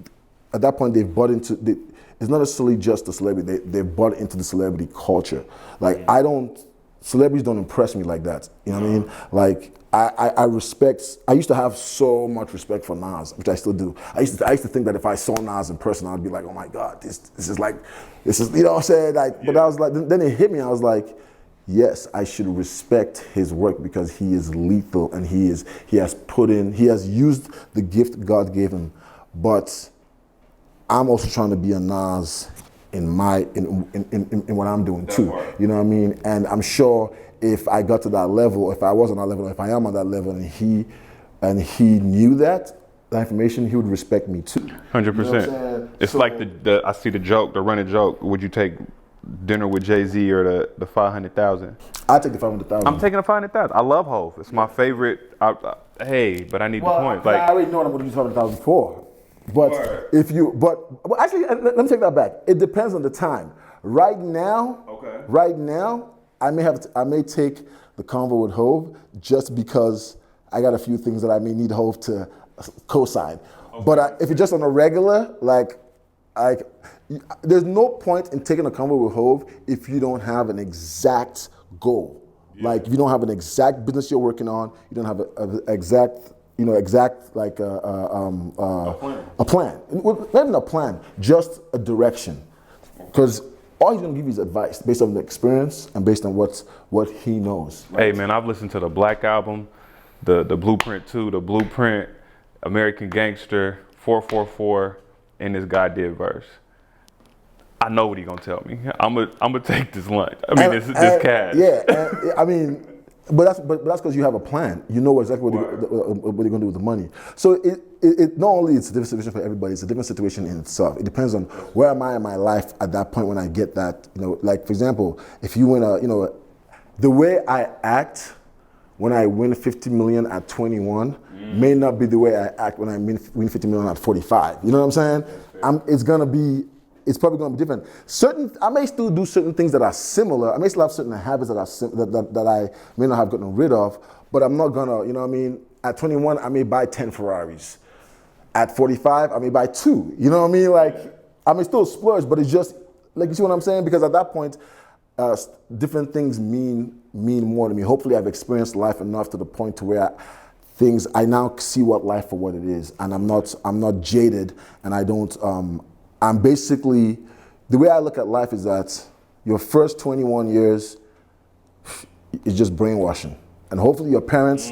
at that point they've bought into it's not necessarily just the celebrity, they've bought into the celebrity culture. Like, celebrities don't impress me like that. You know what I mean? Like, I used to have so much respect for Nas, which I still do. I used to think that if I saw Nas in person, I'd be like, oh my God, this is, you know what I'm saying? Like, yeah. But I was like, then it hit me, I was like, yes, I should respect his work, because he is lethal, and he has used the gift God gave him. But I'm also trying to be a Nas in what I'm doing too. You know what I mean? And I'm sure if I got to that level, if I was on that level, if I am on that level, and he knew that information, he would respect me too. 100%. It's so, like I see the running joke. Would you take dinner with Jay-Z or the 500,000? I take the 500,000. I'm taking the 500,000. I love Hov. It's my favorite. But I need the point. Like, I already know what I'm going to use 500,000 for. But actually, let me take that back. It depends on the time. Right now, I may take the convo with Hov, just because I got a few things that I may need Hov to co-sign. Okay. But if it's just on a regular, there's no point in taking a convo with Hov if you don't have an exact goal Like if you don't have an exact business you're working on, you don't have an exact like a plan. Not even a plan, just a direction. Because all he's gonna give you is advice based on the experience and based on what he knows. Right? Hey man, I've listened to the Black Album, the Blueprint 2, the Blueprint, American Gangster, 444, and this guy did verse. I know what he gonna tell me. I'm gonna take this lunch. I mean, this cash. Yeah, I mean, but that's because you have a plan. You know exactly what you're gonna do with the money. So it not only it's a different situation for everybody, it's a different situation in itself. It depends on where am I in my life at that point when I get that. Like for example, if you win the way I act when I win 50 million at 21 may not be the way I act when I win 50 million at 45. You know what I'm saying? It's probably going to be different. I may still do certain things that are similar. I may still have certain habits that I may not have gotten rid of, but I'm not gonna, you know what I mean? At 21, I may buy 10 Ferraris. At 45, I may buy 2. You know what I mean? Like, I may still splurge, but it's just, like, you see what I'm saying? Because at that point, different things mean more to me. Hopefully I've experienced life enough to the point to where I now see what life for what it is, and I'm not jaded, and I don't, I'm basically, the way I look at life is that your first 21 years is just brainwashing. And hopefully your parents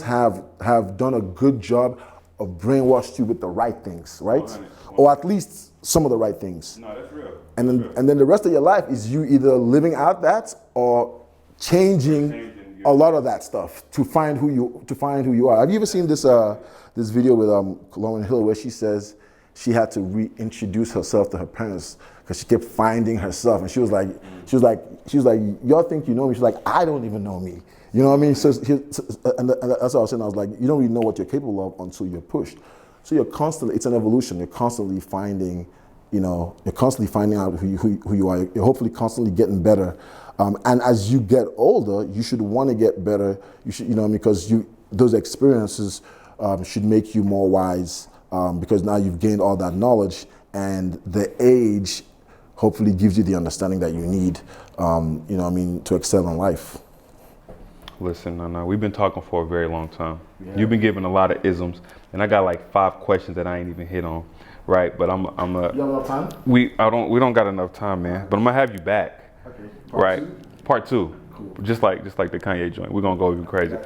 have done a good job of brainwashing you with the right things, right? 100%. Or at least some of the right things. No, that's real. And then the rest of your life is you either living out that or changing a lot of that stuff to find who you are. Have you ever seen this video with Lauryn Hill where she says she had to reintroduce herself to her parents because she kept finding herself, and she was like, y'all think you know me? She's like, I don't even know me. You know what I mean? So, and that's what I was saying. I was like, you don't really know what you're capable of until you're pushed. So it's an evolution. You're constantly finding out who you are. You're hopefully constantly getting better. And as you get older, you should want to get better. You should, because those experiences should make you more wise. Because now you've gained all that knowledge, and the age hopefully gives you the understanding that you need, to excel in life. Listen, Nnanna, we've been talking for a very long time. Yeah. You've been giving a lot of isms, and I got like 5 questions that I ain't even hit on, right? But You have enough time? We don't got enough time, man. But I'm gonna have you back. Okay. Part 2. Cool. Just like the Kanye joint. We're gonna go even crazy.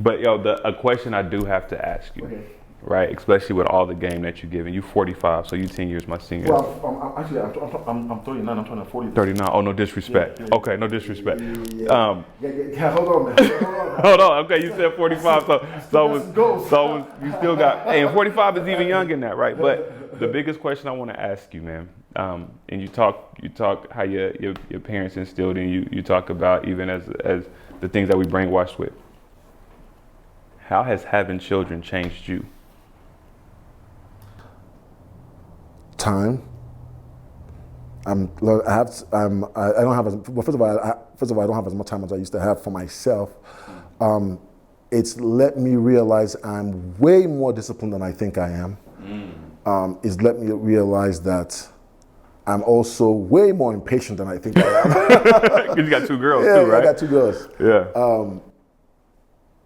But a question I do have to ask you. Okay. Right, especially with all the game that you're giving. You 45, so you 10 years my senior. Well, I'm 39. I'm turning 40. 39. Oh, no disrespect. Yeah. Okay, no disrespect. Yeah, hold on, man. Hold on. Okay, you said 45, so you still got. Hey, and 45 is even young in that, right? But the biggest question I want to ask you, man, and you talk how your parents instilled in you. You talk about even as the things that we brainwashed with. How has having children changed you? Time. I don't have first of all, I don't have as much time as I used to have for myself. It's let me realize I'm way more disciplined than I think I am. It's let me realize that I'm also way more impatient than I think I am. Because you got 2 girls too, right? I got 2 girls. Yeah.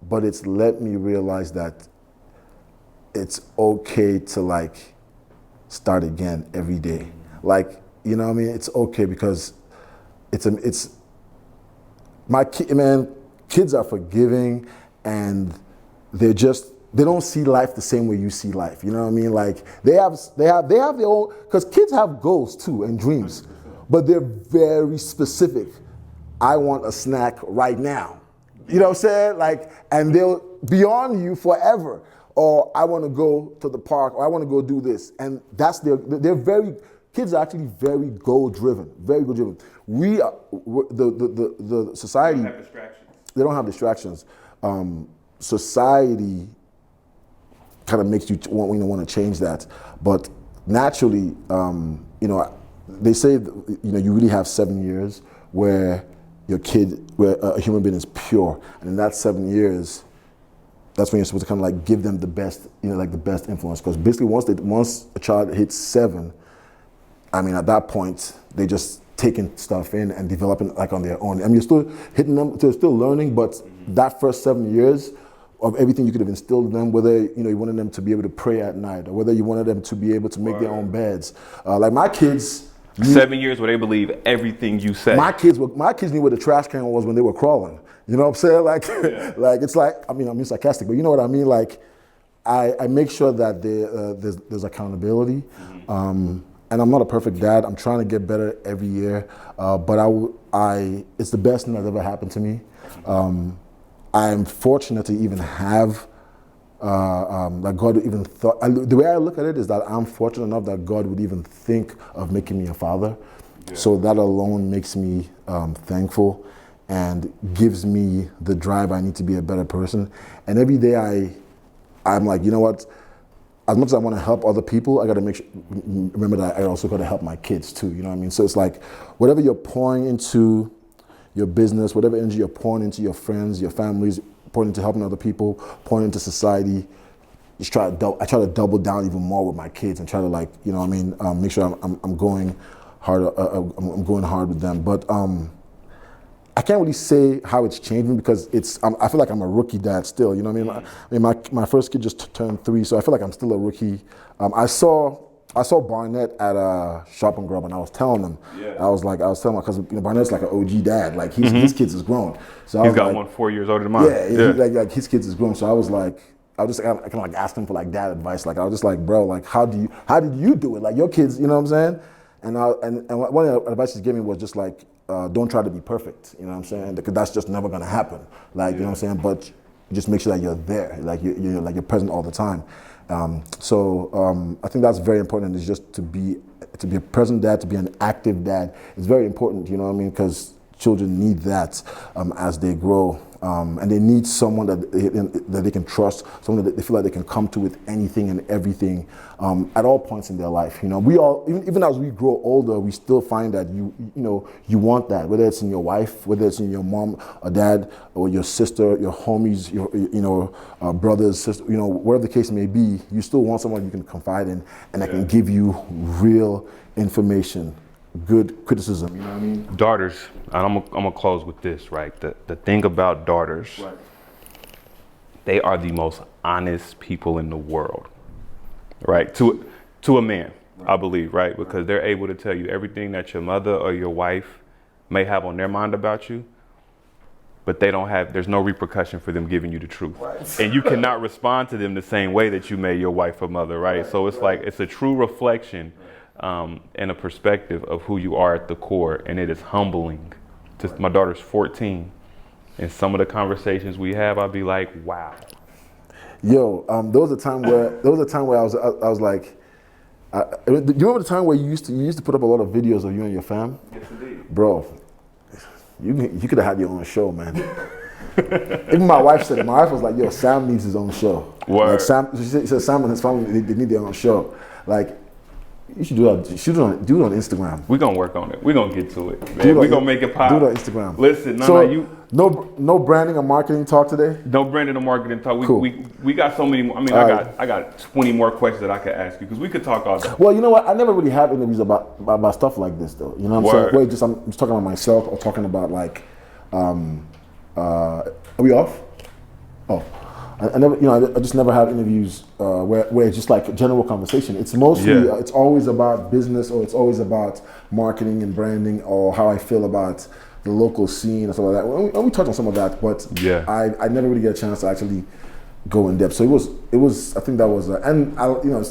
But it's let me realize that it's okay to start again every day. You know what I mean? It's okay because kids are forgiving, and they don't see life the same way you see life. You know what I mean? They have their own, because kids have goals too and dreams, but they're very specific. I want a snack right now. You know what I'm saying? And they'll be on you forever. Or I want to go to the park, or I want to go do this. And kids are actually very goal-driven, very goal-driven. We are, the society. They don't have distractions. They don't have distractions. Society kind of makes you want to change that. But naturally, they say, you really have 7 years where where a human being is pure. And in that 7 years, that's when you're supposed to kind of give them the best, the best influence. Because basically once a child hits 7, I mean, at that point, they just taking stuff in and developing like on their own. I mean, you're still hitting them, they're still learning, but that first 7 years of everything you could have instilled in them, whether you wanted them to be able to pray at night, or whether you wanted them to be able to make their own beds. Like my kids. 7 years where they believe everything you say. My kids knew where the trash can was when they were crawling. You know what I'm saying? Like, like it's like, I mean, I'm being sarcastic, but you know what I mean? Like, I make sure that there's accountability. And I'm not a perfect dad. I'm trying to get better every year. But it's the best thing that's ever happened to me. I'm fortunate to even have that God even thought. The way I look at it is that I'm fortunate enough that God would even think of making me a father. Yeah. So that alone makes me thankful and gives me the drive I need to be a better person. And every day I'm like, you know what? As much as I want to help other people, I got to remember that I also got to help my kids too. You know what I mean? So it's like whatever you're pouring into your business, whatever energy you're pouring into your friends, your families, pouring into helping other people, pouring into society, I try to double down even more with my kids and try to, like, you know what I mean, make sure I'm going hard. I'm going hard with them. But I can't really say how it's changed me because I feel like I'm a rookie dad still. You know what I mean? My first kid just turned 3, so I feel like I'm still a rookie. I saw Barnett at Shop and Grub, and I was telling them, I was telling him because Barnett's like an OG dad, like his kids is grown. So he's got one 4 years older than mine. Yeah. Like his kids is grown. So I was just kind of like asking for like dad advice. Like I was just like, bro, like how did you do it? Like your kids, you know what I'm saying? And one of the advice he gave me was just like, don't try to be perfect. You know what I'm saying? Because that's just never gonna happen. Like you know what I'm saying? But just make sure that you're there. Like you're present all the time. So I think that's very important. Is just to be a present dad, to be an active dad. It's very important. You know what I mean? Because children need that as they grow. And they need someone that they can trust, someone that they feel like they can come to with anything and everything at all points in their life. You know, we all, even as we grow older, we still find that you want that, whether it's in your wife, whether it's in your mom or dad or your sister, your homies, your brothers, sisters, whatever the case may be, you still want someone you can confide in and that can give you real information. Good criticism, you know what I mean? Daughters, and I'm gonna close with this, right? The thing about daughters, right, they are the most honest people in the world, right? To a man, right, I believe, right? Because they're able to tell you everything that your mother or your wife may have on their mind about you, but there's no repercussion for them giving you the truth. Right. And you cannot respond to them the same way that you may your wife or mother, right? So it's like, it's a true reflection and a perspective of who you are at the core, and it is humbling. My daughter's 14, and some of the conversations we have, I'll be like, wow. Yo, there was a time where I was like, do you remember the time where you used to put up a lot of videos of you and your fam? Yes, indeed. Bro, you could have had your own show, man. Even my wife said it. My wife was like, yo, Sam needs his own show. Word. Like she said Sam and his family, they need their own show. Like, you should do that. Do it on Instagram. We're gonna work on it. We're gonna get to it. We're gonna make it pop. Do it on Instagram. Listen, no branding or marketing talk today? No branding or marketing talk. Cool. We got so many more. I mean, I got 20 more questions that I could ask you because we could talk all day. Well, you know what? I never really have interviews about stuff like this though. You know what I'm saying? Wait, I'm just talking about myself or talking about like, are we off? Oh. I never, I just never had interviews where it's just like a general conversation. It's mostly, it's always about business, or it's always about marketing and branding, or how I feel about the local scene and stuff like that. And we touched on some of that, but I never really get a chance to actually go in depth. So it was I think that was,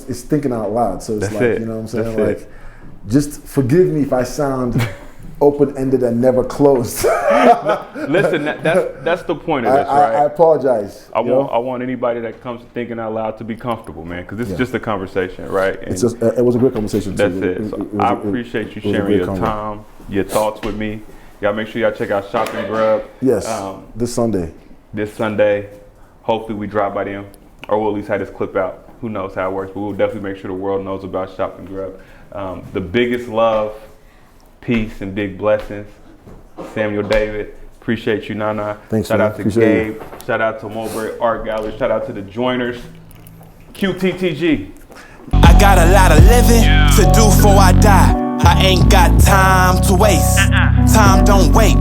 it's thinking out loud. So it's you know what I'm saying? That's like, just forgive me if I sound open-ended and never closed. Listen, that's the point of this, right? I apologize. I want anybody that comes thinking out loud to be comfortable, man, because this is just a conversation, right? And it was a great conversation. That's it. I appreciate you sharing your time, your thoughts with me. Y'all make sure y'all check out Shop and Grub. Yes, this Sunday. This Sunday. Hopefully we drop by them, or we'll at least have this clip out. Who knows how it works, but we'll definitely make sure the world knows about Shop and Grub. The biggest love, peace, and big blessings. Samuel David, appreciate you, Nnanna. Thanks, Shout out to Gabe. You. Shout out to Mulberry Art Gallery. Shout out to the joiners. QTTG. I got a lot of living to do before I die. I ain't got time to waste. Time don't wait.